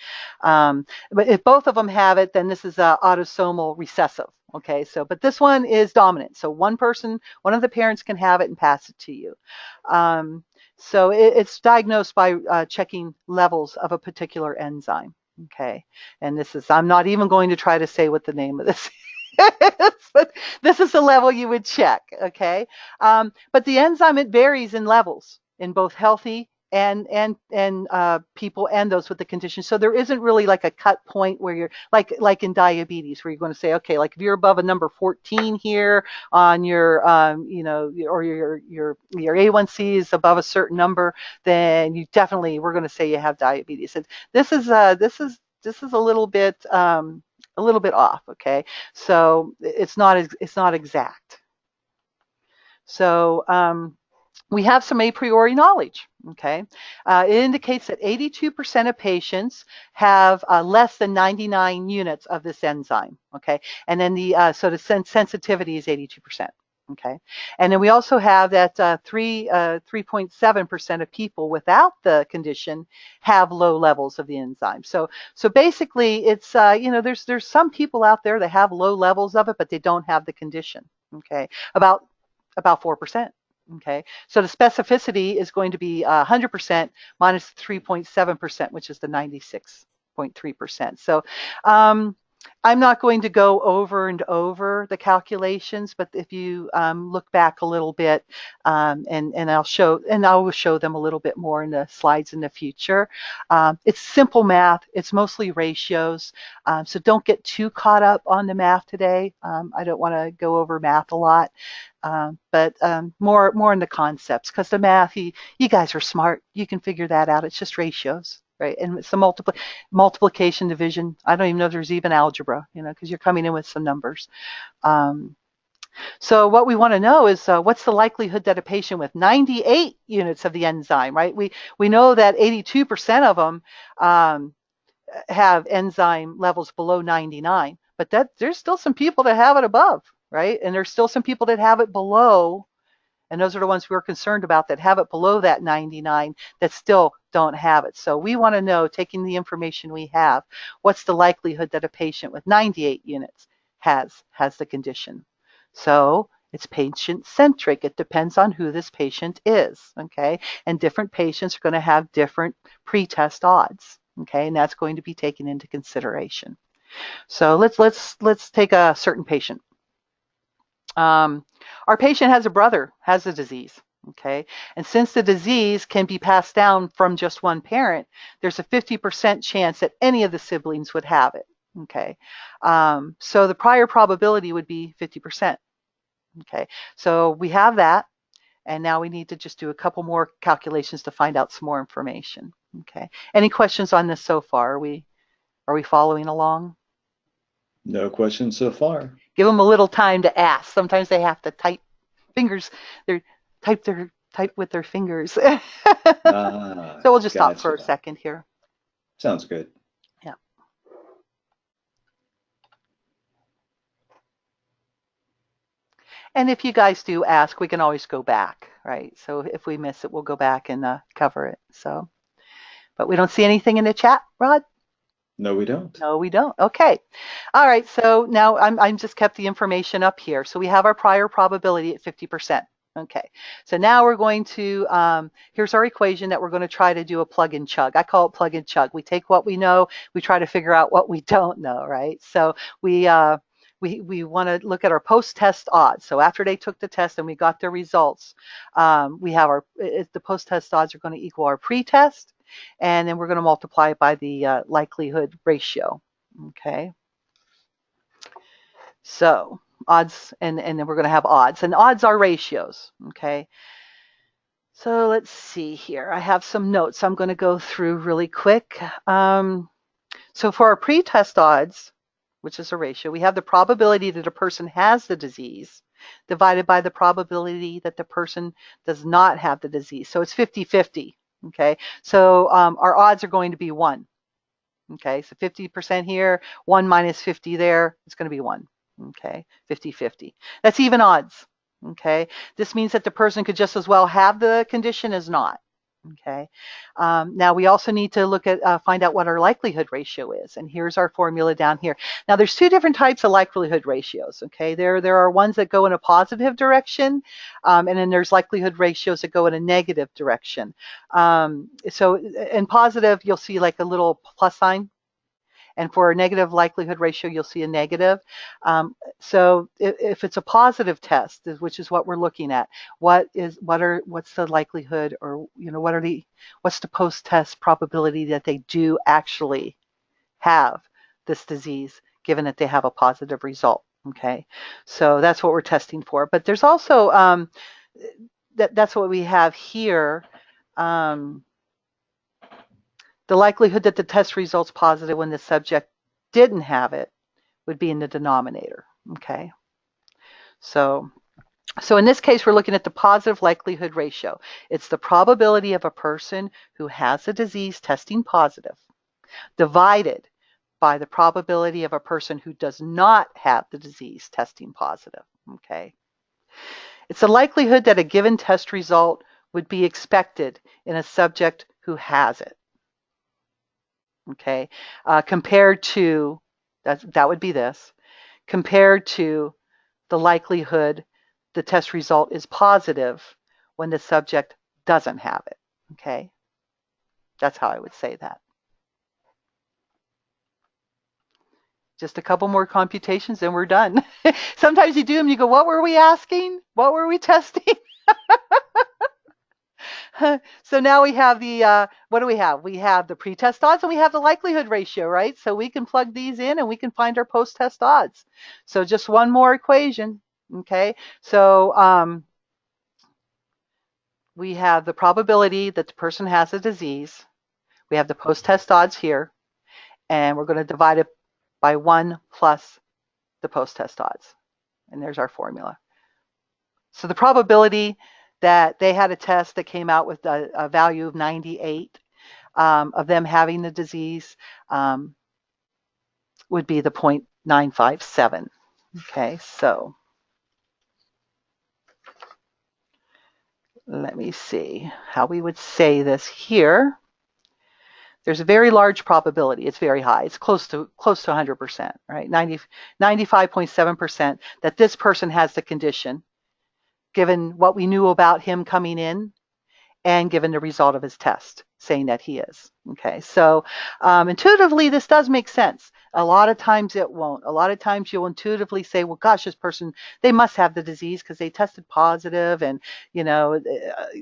But if both of them have it, then this is autosomal recessive. Okay, but this one is dominant. So one of the parents can have it and pass it to you. So it's diagnosed by checking levels of a particular enzyme. Okay, and I'm not even going to try to say what the name of this is, but this is the level you would check. Okay, but the enzyme, it varies in levels in both healthy and people and those with the condition. So there isn't really like a cut point where you're like in diabetes, where you're going to say, okay, like if you're above a number 14 here on your or your A1C is above a certain number, then we're going to say you have diabetes. And this is a little bit off. Okay, so it's not exact. So we have some a priori knowledge. Okay, it indicates that 82% of patients have less than 99 units of this enzyme. Okay, and then so the sensitivity is 82%. Okay, and then we also have that 3.7% of people without the condition have low levels of the enzyme. So basically, it's there's some people out there that have low levels of it, but they don't have the condition. Okay, about 4%. Okay, so the specificity is going to be 100% minus 3.7%, which is the 96.3%. So I'm not going to go over and over the calculations, but if you look back a little bit, and I will show them a little bit more in the slides in the future. It's simple math. It's mostly ratios. So don't get too caught up on the math today. I don't want to go over math a lot. But more in the concepts, because the math, you guys are smart. You can figure that out. It's just ratios, right? And it's the multiplication, division. I don't even know if there's even algebra, because you're coming in with some numbers. So what we want to know is what's the likelihood that a patient with 98 units of the enzyme, right? We know that 82% of them have enzyme levels below 99, but there's still some people that have it above, right? And there's still some people that have it below, and those are the ones we're concerned about, that have it below that 99 that still don't have it. So we want to know, taking the information we have, what's the likelihood that a patient with 98 units has the condition. So it's patient-centric. It depends on who this patient is, okay? And different patients are going to have different pre-test odds, okay? And that's going to be taken into consideration. So let's take a certain patient. Our patient has a brother, has a disease, okay? And since the disease can be passed down from just one parent, there's a 50% chance that any of the siblings would have it, okay? So the prior probability would be 50%, okay? So we have that, and now we need to just do a couple more calculations to find out some more information, okay? Any questions on this so far? Are we following along? No questions so far. Give them a little time to ask. Sometimes they have to type with their fingers. So we'll just stop for a second here. Sounds good. Yeah. And if you guys do ask, we can always go back, right? So if we miss it, we'll go back and cover it. So, but we don't see anything in the chat, Rod? No, we don't. No, we don't. Okay. All right. So now I'm just kept the information up here. So we have our prior probability at 50%. Okay. So now we're going to, here's our equation that we're going to try to do a plug and chug. I call it plug and chug. We take what we know, we try to figure out what we don't know, right? So we want to look at our post-test odds. So after they took the test and we got their results, we have the post-test odds are going to equal our pre-test, and then we're going to multiply it by the likelihood ratio. Okay. So odds, and then we're going to have odds, and odds are ratios. Okay. So let's see here. I have some notes I'm going to go through really quick. So for our pre-test odds, which is a ratio, we have the probability that a person has the disease divided by the probability that the person does not have the disease. So it's 50-50. Okay, so our odds are going to be 1. Okay, so 50% here, 1 minus 50 there, it's going to be 1. Okay, 50-50. That's even odds. Okay, this means that the person could just as well have the condition as not. Okay, now we also need to look at find out what our likelihood ratio is, and here's our formula down here. Now there's two different types of likelihood ratios. Okay, there are ones that go in a positive direction, and then there's likelihood ratios that go in a negative direction. So in positive, you'll see like a little plus sign. And for a negative likelihood ratio, you'll see a negative. So if it's a positive test, which is what we're looking at, what's the likelihood, or what's the post-test probability that they do actually have this disease, given that they have a positive result? Okay, so that's what we're testing for. But there's also that's what we have here. The likelihood that the test results positive when the subject didn't have it would be in the denominator. Okay, so So in this case, we're looking at the positive likelihood ratio. It's the probability of a person who has a disease testing positive divided by the probability of a person who does not have the disease testing positive. Okay. It's the likelihood that a given test result would be expected in a subject who has it. Okay. Compared to, that would be this, compared to the likelihood the test result is positive when the subject doesn't have it. Okay. That's how I would say that. Just a couple more computations and we're done. Sometimes you do them, you go, what were we asking? What were we testing? So now we have the, what do we have? We have the pre-test odds and we have the likelihood ratio, right? So we can plug these in and we can find our post-test odds. So just one more equation, okay? So we have the probability that the person has a disease. We have the post-test odds here, and we're going to divide it by 1 plus the post-test odds. And there's our formula. So the probability that they had a test that came out with a value of 98 of them having the disease would be the 0.957. Okay, so let me see how we would say this here. There's a very large probability. It's very high. It's close to 100%, right? 95.7% that this person has the condition, given what we knew about him coming in and given the result of his test saying that he is. Okay, so intuitively, this does make sense. A lot of times it won't. A lot of times you'll intuitively say, well, gosh, this person, they must have the disease because they tested positive, and, you know,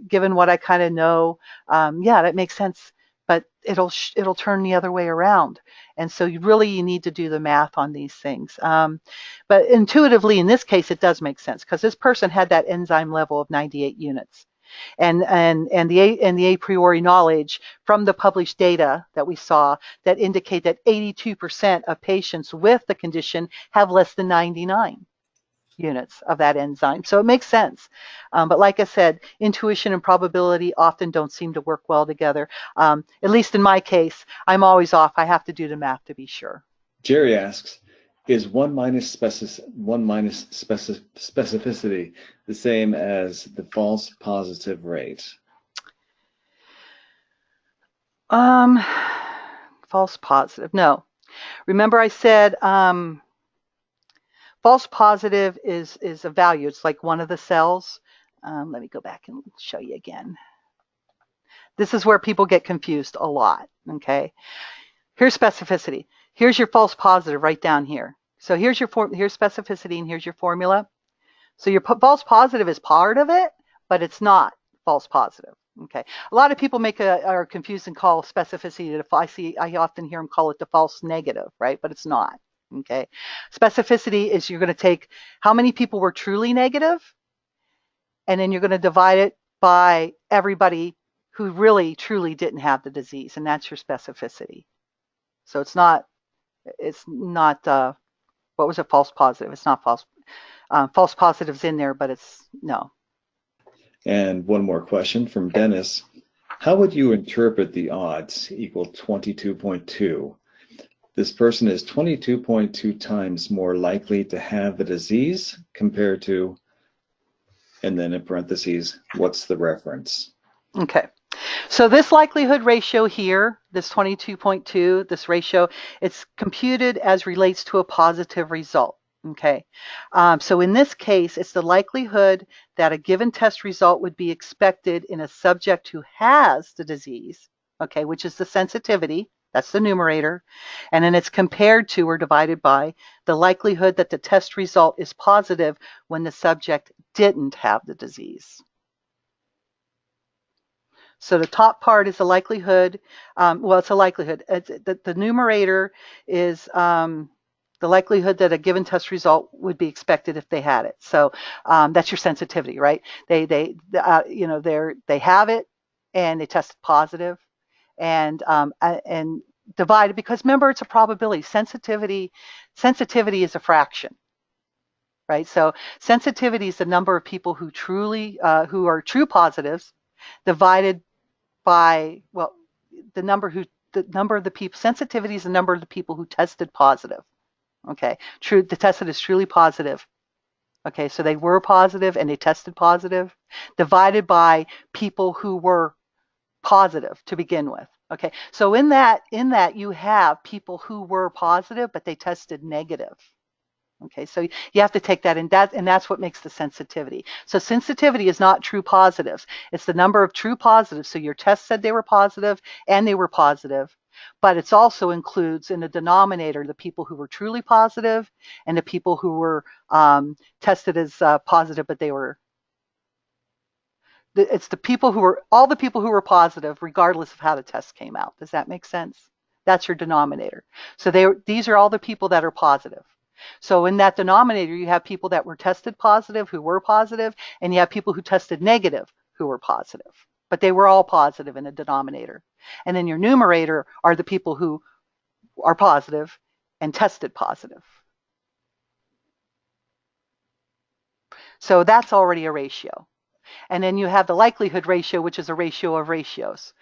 given what I kind of know, yeah, that makes sense. But it'll turn the other way around. And so you need to do the math on these things. But intuitively, in this case, it does make sense because this person had that enzyme level of 98 units. And the a priori knowledge from the published data that we saw that indicate that 82% of patients with the condition have less than 99 units of that enzyme. So it makes sense. But like I said, intuition and probability often don't seem to work well together. At least in my case, I'm always off. I have to do the math to be sure. Jerry asks, is 1 minus specificity the same as the false positive rate? False positive, no. Remember I said false positive is a value. It's like one of the cells. Let me go back and show you again. This is where people get confused a lot, okay? Here's specificity. Here's your false positive right down here. So here's specificity and here's your formula. So your false positive is part of it, but it's not false positive. Okay. A lot of people are confused and call specificity I often hear them call it the false negative, right? But it's not. Okay. Specificity is you're going to take how many people were truly negative, and then you're going to divide it by everybody who really truly didn't have the disease, and that's your specificity. So it's not what was a false positive? It's not false. False positives in there, but it's no. And one more question from Dennis. How would you interpret the odds equal 22.2? This person is 22.2 times more likely to have the disease compared to, and then in parentheses, what's the reference? Okay. So this likelihood ratio here, this 22.2, this ratio, it's computed as relates to a positive result. Okay. So in this case, it's the likelihood that a given test result would be expected in a subject who has the disease, okay, which is the sensitivity. That's the numerator. And then it's compared to or divided by the likelihood that the test result is positive when the subject didn't have the disease. So the top part is the likelihood. Well, it's a likelihood. The numerator is the likelihood that a given test result would be expected if they had it. So that's your sensitivity, right? They have it and they tested positive, and divided, because remember, it's a probability. Sensitivity is a fraction. right? So sensitivity is the number of people who who are true positives divided by, well, the number of the people. Sensitivity is the number of the people who tested positive. Okay, the tested is truly positive. Okay, so they were positive and they tested positive, divided by people who were positive to begin with. Okay, so in that you have people who were positive but they tested negative. Okay, so you have to take that, and that's what makes the sensitivity. So sensitivity is not true positives. It's the number of true positives. So your test said they were positive and they were positive, but it also includes in the denominator the people who were truly positive and the people who were tested as positive, but they were. It's the people who were all the people who were positive, regardless of how the test came out. Does that make sense? That's your denominator. So these are all the people that are positive. So in that denominator, you have people that were tested positive who were positive, and you have people who tested negative who were positive. But they were all positive in the denominator. And then your numerator are the people who are positive and tested positive. So that's already a ratio. And then you have the likelihood ratio, which is a ratio of ratios.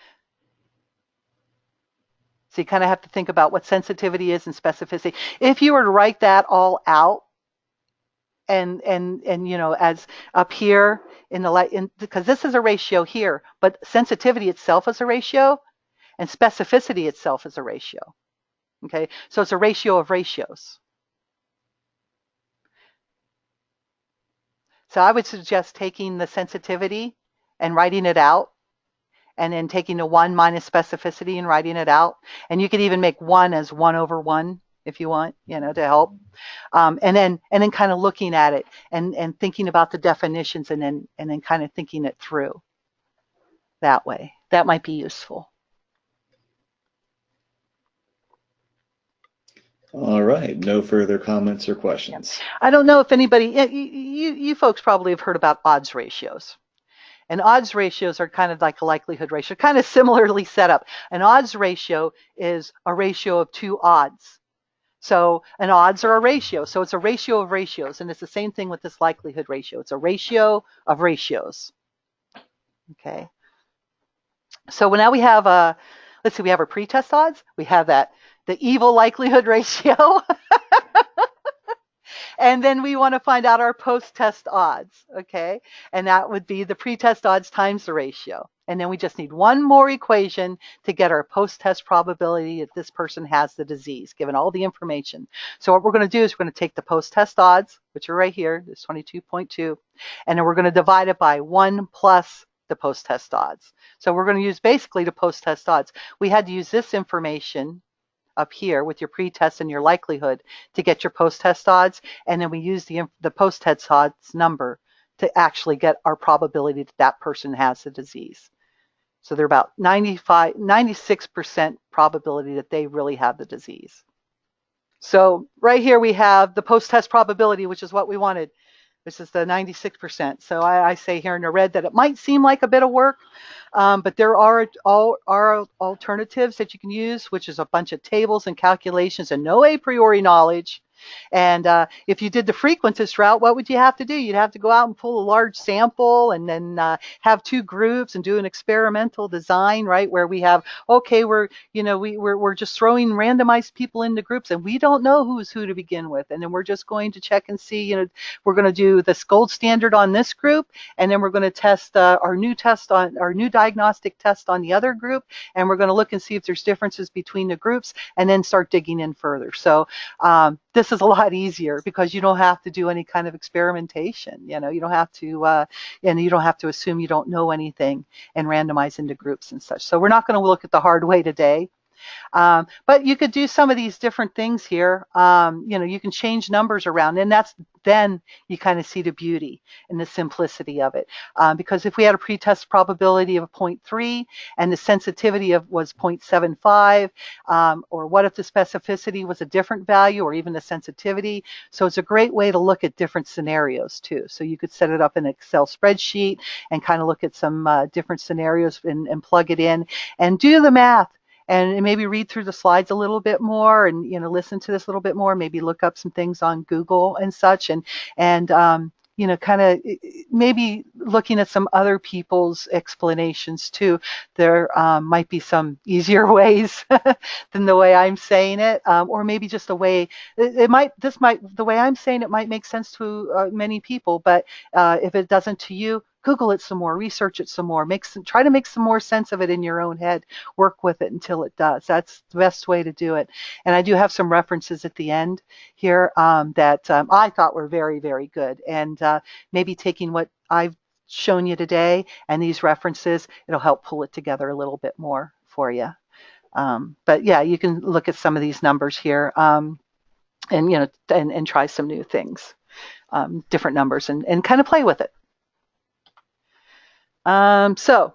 So you kind of have to think about what sensitivity is and specificity. If you were to write that all out, and you know, as up here in the light, because this is a ratio here, but sensitivity itself is a ratio, and specificity itself is a ratio. Okay, so it's a ratio of ratios. So I would suggest taking the sensitivity and writing it out, and then taking the 1 minus specificity and writing it out. And you could even make 1 as 1 over 1 if you want, you know, to help. And then kind of looking at it and thinking about the definitions, and then kind of thinking it through that way. That might be useful. All right, no further comments or questions. I don't know if anybody, you folks probably have heard about odds ratios. And odds ratios are kind of like a likelihood ratio, kind of similarly set up. An odds ratio is a ratio of 2 odds. So an odds are a ratio. So it's a ratio of ratios. And it's the same thing with this likelihood ratio. It's a ratio of ratios. Okay. So now we have let's see, we have our pretest odds. We have the evil likelihood ratio. And then we want to find out our post-test odds, okay? And that would be the pretest odds times the ratio. And then we just need one more equation to get our post-test probability that this person has the disease, given all the information. So what we're going to do is we're going to take the post-test odds, which are right here, this 22.2, and then we're going to divide it by 1 plus the post-test odds. So we're going to use basically the post-test odds. We had to use this information up here with your pretest and your likelihood to get your post-test odds, and then we use the post-test odds number to actually get our probability that that person has the disease. So they're about 96% probability that they really have the disease. So right here we have the post-test probability, which is what we wanted. This is the 96%. So I say here in the red that it might seem like a bit of work, but there are alternatives that you can use, which is a bunch of tables and calculations and no a priori knowledge. And if you did the frequentist route, what would you have to do? You'd have to go out and pull a large sample and then have 2 groups and do an experimental design, right? Where we have, okay, we're just throwing randomized people into groups and we don't know who's who to begin with. And then we're just going to check and see, we're going to do this gold standard on this group, and then we're going to test our new diagnostic test on the other group, and we're going to look and see if there's differences between the groups, and then start digging in further. So this is a lot easier because you don't have to do any kind of experimentation. You don't have to, and you don't have to assume you don't know anything and randomize into groups and such. So we're not going to look at the hard way today. But you could do some of these different things here. You can change numbers around, and then you kind of see the beauty and the simplicity of it. Because if we had a pretest probability of 0.3 and the sensitivity was 0.75, or what if the specificity was a different value, or even the sensitivity? So it's a great way to look at different scenarios too. So you could set it up in an Excel spreadsheet and kind of look at some different scenarios and plug it in and do the math. and maybe read through the slides a little bit more, and listen to this a little bit more. Maybe look up some things on Google and such, and kind of maybe looking at some other people's explanations too. There might be some easier ways than the way I'm saying it, or maybe just the way the way I'm saying it might make sense to many people, but if it doesn't to you, Google it some more, research it some more, try to make some more sense of it in your own head, work with it until it does. That's the best way to do it. And I do have some references at the end here that I thought were very, very good. And maybe taking what I've shown you today and these references, it'll help pull it together a little bit more for you. But yeah, you can look at some of these numbers here and try some new things, different numbers, and kind of play with it. So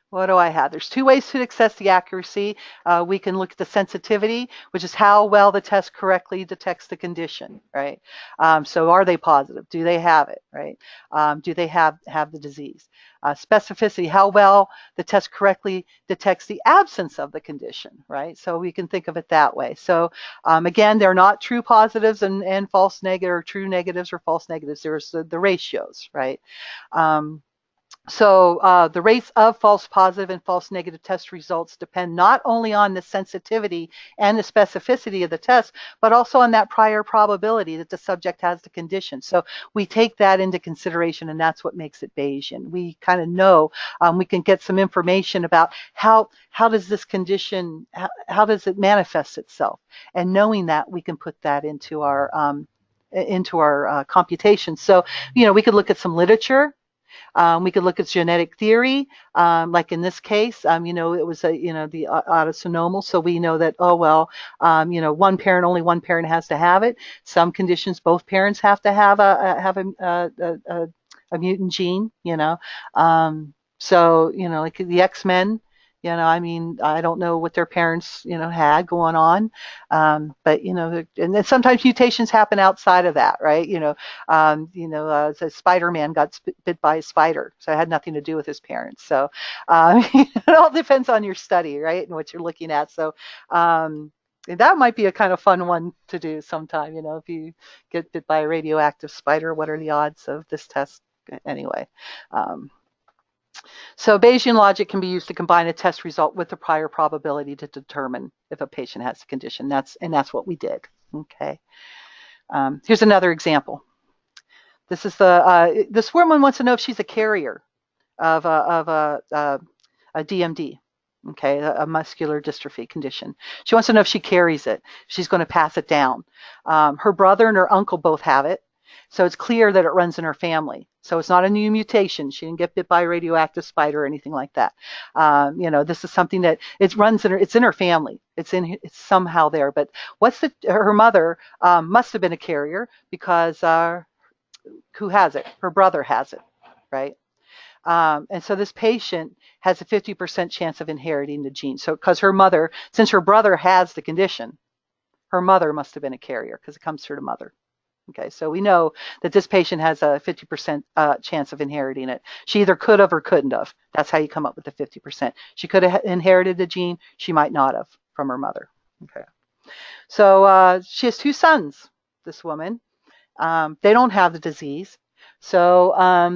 what do I have? There's two ways to assess the accuracy. We can look at the sensitivity, which is how well the test correctly detects the condition, right? So are they positive? Do they have it, right? Do they have the disease? Specificity, how well the test correctly detects the absence of the condition, right? So we can think of it that way. So again, they're not true positives and false negatives, or true negatives or false negatives. There's the ratios, right? So the rates of false positive and false negative test results depend not only on the sensitivity and the specificity of the test, but also on that prior probability that the subject has the condition. So we take that into consideration, and that's what makes it Bayesian. We kind of know, we can get some information about how does this condition, how does it manifest itself? And knowing that, we can put that into our computation. So, we could look at some literature. We could look at genetic theory, like in this case, it was the autosomal, so we know that only one parent has to have it. Some conditions, both parents have to have a mutant gene. So like the X-Men. I don't know what their parents, had going on, but and then sometimes mutations happen outside of that, right? So Spider-Man got bit by a spider, so it had nothing to do with his parents. So it all depends on your study, right, and what you're looking at. So that might be a kind of fun one to do sometime. If you get bit by a radioactive spider, what are the odds of this test? Anyway. So Bayesian logic can be used to combine a test result with the prior probability to determine if a patient has a condition. That's what we did. Okay. Here's another example. This is this woman wants to know if she's a carrier of a DMD. Okay, a muscular dystrophy condition. She wants to know if she carries it. She's going to pass it down. Her brother and her uncle both have it. So it's clear that it runs in her family. So it's not a new mutation. She didn't get bit by a radioactive spider or anything like that. This is something that it's in her family. It's somehow there. But her mother must have been a carrier because who has it? Her brother has it, right? And so this patient has a 50% chance of inheriting the gene. So because since her brother has the condition, her mother must have been a carrier because it comes through the mother. Okay, so we know that this patient has a 50% chance of inheriting it. She either could have or couldn't have. That's how you come up with the 50%. She could have inherited the gene. She might not have from her mother. Okay, so she has two sons, this woman. They don't have the disease. So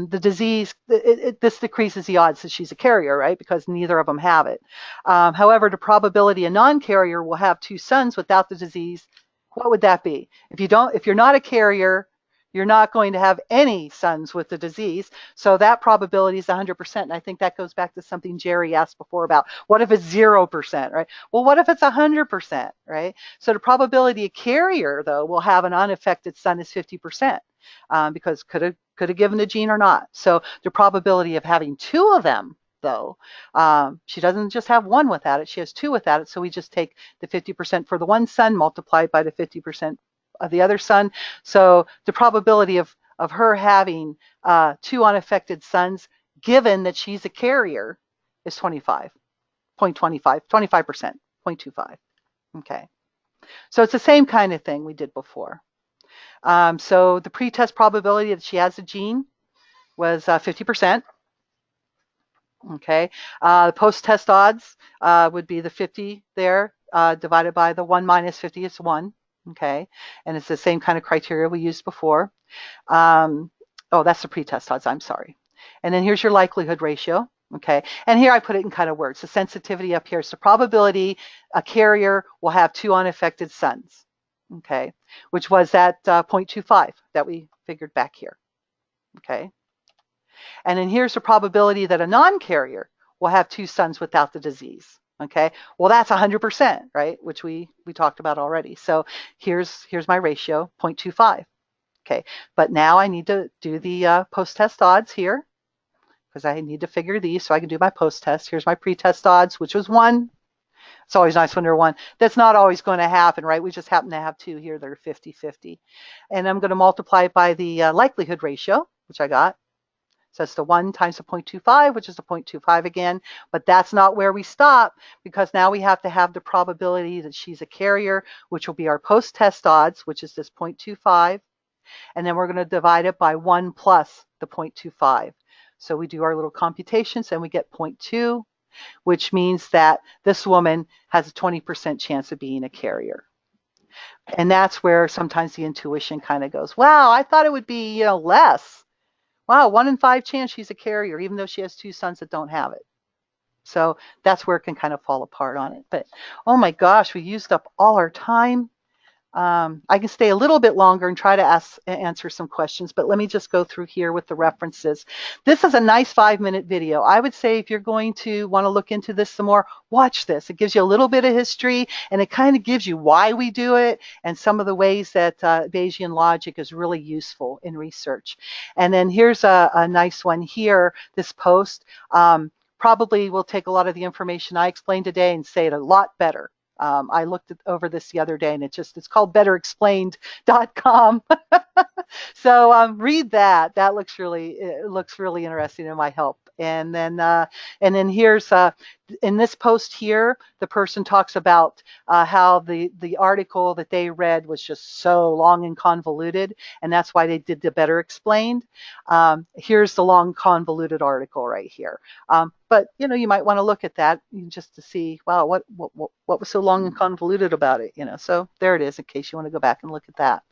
the disease, this decreases the odds that she's a carrier, right? Because neither of them have it. However, the probability a non-carrier will have two sons without the disease, what would that be? If you're not a carrier, you're not going to have any sons with the disease. So that probability is 100%. And I think that goes back to something Jerry asked before about what if it's 0%, right? Well, what if it's 100%, right? So the probability a carrier, though, will have an unaffected son is 50%, because could have given the gene or not. So the probability of having two of them, though, she doesn't just have one without it, she has two without it. So we just take the 50% for the one son multiplied by the 50% of the other son. So the probability of her having two unaffected sons, given that she's a carrier, is 25%, 0.25%. Okay. So it's the same kind of thing we did before. So the pretest probability that she has a gene was 50%. Okay, the post-test odds would be the 50 there divided by the 1 minus 50 is 1. Okay, and it's the same kind of criteria we used before. Oh, that's the pre-test odds, I'm sorry. And then here's your likelihood ratio. Okay, and here I put it in kind of words. The sensitivity up here is the probability a carrier will have 2 unaffected sons. Okay, which was that 0.25 that we figured back here. Okay. And then here's the probability that a non-carrier will have 2 sons without the disease. Okay, well that's 100%, right? Which we talked about already. So here's my ratio, 0.25. Okay, but now I need to do the post-test odds here because I need to figure these so I can do my post-test. Here's my pre-test odds, which was 1. It's always nice when they're 1. That's not always going to happen, right? We just happen to have 2 here that are 50-50. And I'm going to multiply it by the likelihood ratio, which I got. So it's the 1 times the 0.25, which is the 0.25 again. But that's not where we stop because now we have to have the probability that she's a carrier, which will be our post-test odds, which is this 0.25. And then we're going to divide it by 1 plus the 0.25. So we do our little computations and we get 0.2, which means that this woman has a 20% chance of being a carrier. And that's where sometimes the intuition kind of goes, wow, I thought it would be, less. Wow, 1 in 5 chance she's a carrier, even though she has 2 sons that don't have it. So that's where it can kind of fall apart on it. But oh my gosh, we used up all our time. I can stay a little bit longer and try to answer some questions, but let me just go through here with the references. This is a nice 5-minute video. I would say if you're going to want to look into this some more, watch this. It gives you a little bit of history and it kind of gives you why we do it and some of the ways that Bayesian logic is really useful in research. And then here's a nice one here, this post. Probably will take a lot of the information I explained today and say it a lot better. I looked over this the other day and it's called betterexplained.com. So read that. That looks really interesting and might help. And then here's in this post here, the person talks about how the article that they read was just so long and convoluted, and that's why they did the Better Explained. Here's the long convoluted article right here. But you might want to look at that just to see, wow, what was so long and convoluted about it? So there it is in case you want to go back and look at that.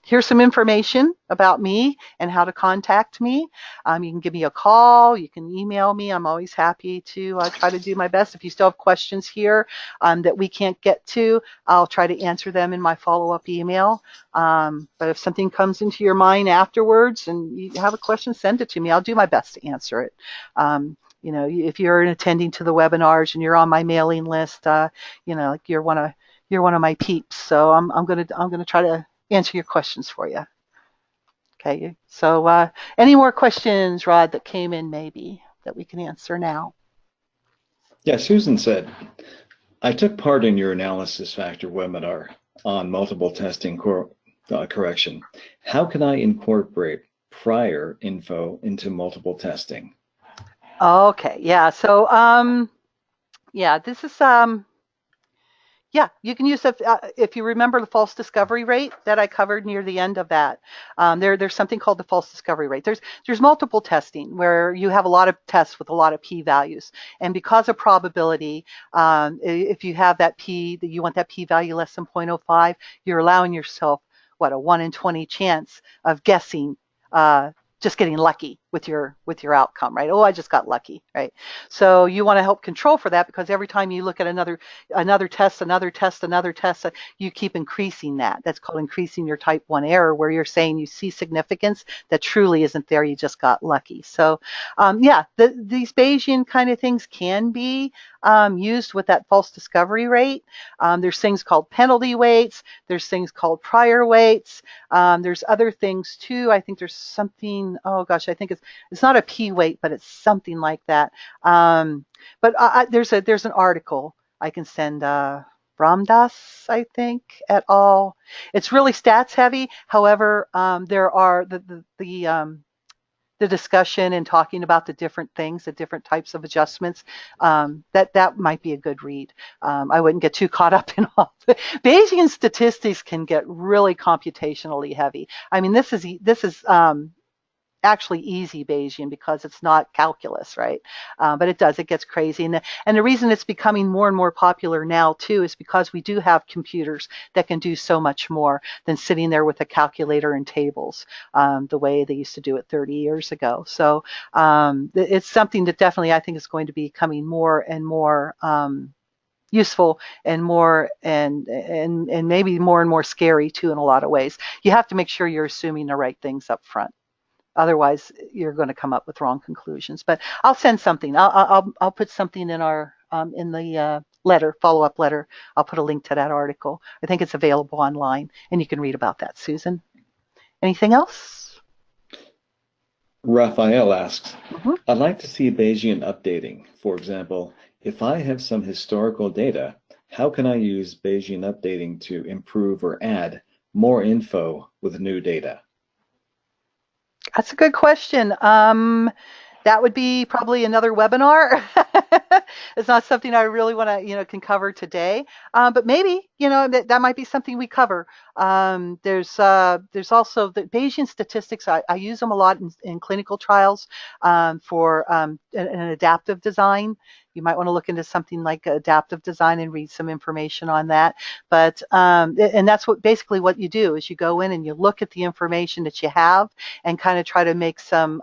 Here's some information about me and how to contact me. You can give me a call, you can email me. I'm always happy to try to do my best. If you still have questions here that we can't get to, I'll try to answer them in my follow-up email. But if something comes into your mind afterwards and you have a question, send it to me. I'll do my best to answer it. If you're attending to the webinars and you're on my mailing list, you're one of my peeps. So I'm gonna try to answer your questions for you. Okay. So any more questions, Rod, that came in maybe that we can answer now? Yeah, Susan said, I took part in your analysis factor webinar on multiple testing correction. How can I incorporate prior info into multiple testing? Okay, yeah. So yeah, this is yeah, you can use if you remember the false discovery rate that I covered near the end of that. There's something called the false discovery rate. There's multiple testing where you have a lot of tests with a lot of p-values, and because of probability, if you have that you want that p-value less than 0.05, you're allowing yourself a 1 in 20 chance of guessing. Just getting lucky with your outcome, right? Oh, I just got lucky, right? So you want to help control for that because every time you look at another test, you keep increasing that. That's called increasing your type 1 error, where you're saying you see significance that truly isn't there, you just got lucky. So yeah, these Bayesian kind of things can be used with that false discovery rate. There's things called penalty weights. There's things called prior weights. There's other things too. I think there's something, oh gosh, I think it's not a p weight, but it's something like that. But there's an article I can send, Ramdas, I think, et al. It's really stats heavy. However, there are the discussion and talking about the different things, the different types of adjustments, that might be a good read. I wouldn't get too caught up in all the Bayesian statistics can get really computationally heavy. I mean, this is actually easy Bayesian because it's not calculus, right? But it gets crazy. And the reason it's becoming more and more popular now too is because we do have computers that can do so much more than sitting there with a calculator and tables, the way they used to do it 30 years ago. So it's something that definitely I think is going to be becoming more and more useful and more and maybe more and more scary too in a lot of ways. You have to make sure you're assuming the right things up front. Otherwise, you're going to come up with wrong conclusions. But I'll send something. I'll put something in our in the letter, follow-up letter. I'll put a link to that article. I think it's available online, and you can read about that. Susan, anything else? Raphael asks, Mm-hmm. I'd like to see Bayesian updating. For example, if I have some historical data, how can I use Bayesian updating to improve or add more info with new data? That's a good question. That would be probably another webinar. It's not something I really want to, can cover today. But maybe, that might be something we cover. There's also the Bayesian statistics. I use them a lot in clinical trials for an adaptive design. You might want to look into something like adaptive design and read some information on that. But and that's basically what you do is you go in and you look at the information that you have and kind of try to make some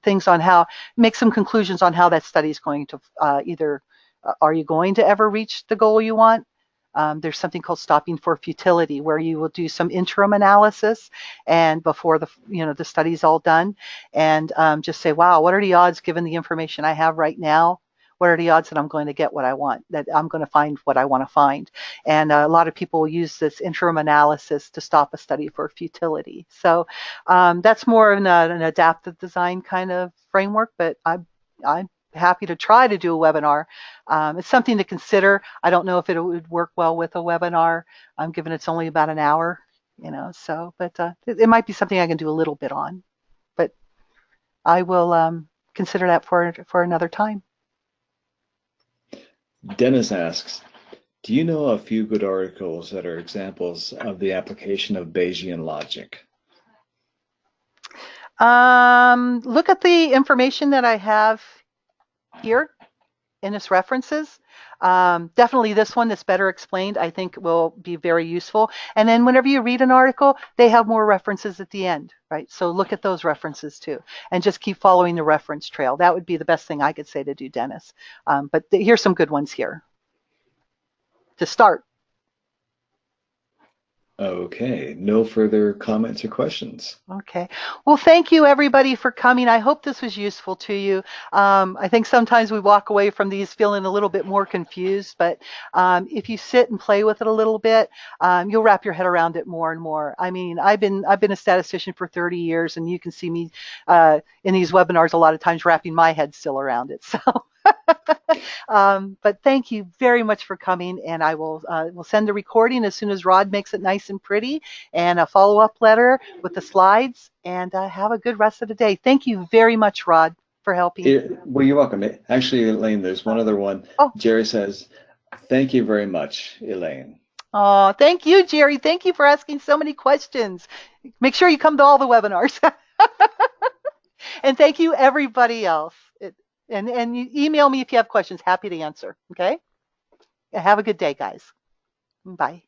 things on make some conclusions on how that study is going to either are you going to ever reach the goal you want? There's something called stopping for futility, where you will do some interim analysis and before the study's all done, and just say, wow, what are the odds given the information I have right now? What are the odds that I'm going to get what I want, that I'm going to find what I want to find? And a lot of people will use this interim analysis to stop a study for futility. So that's more of an adaptive design kind of framework, but I'm happy to try to do a webinar. It's something to consider. I don't know if it would work well with a webinar, given it's only about an hour, but it might be something I can do a little bit on. But I will consider that for another time. Dennis asks, do you know a few good articles that are examples of the application of Bayesian logic? Look at the information that I have here in its references. Definitely this one that's better explained, I think will be very useful. And then whenever you read an article, they have more references at the end, right? So look at those references too, and just keep following the reference trail. That would be the best thing I could say to do, Dennis. But here's some good ones here to start. Okay, no further comments or questions. Okay. Well, thank you everybody for coming. I hope this was useful to you. I think sometimes we walk away from these feeling a little bit more confused, but if you sit and play with it a little bit, you'll wrap your head around it more and more. I mean, I've been a statistician for 30 years, and you can see me in these webinars a lot of times wrapping my head still around it. So. But thank you very much for coming, and I will send the recording as soon as Rod makes it nice and pretty, and a follow-up letter with the slides, and have a good rest of the day. Thank you very much, Rod, for helping. Well, you're welcome. Actually, Elaine, there's one other one. Oh. Jerry says, thank you very much, Elaine. Oh, thank you, Jerry. Thank you for asking so many questions. Make sure you come to all the webinars. And thank you, everybody else. And you email me if you have questions. Happy to answer. Okay? Have a good day, guys. Bye.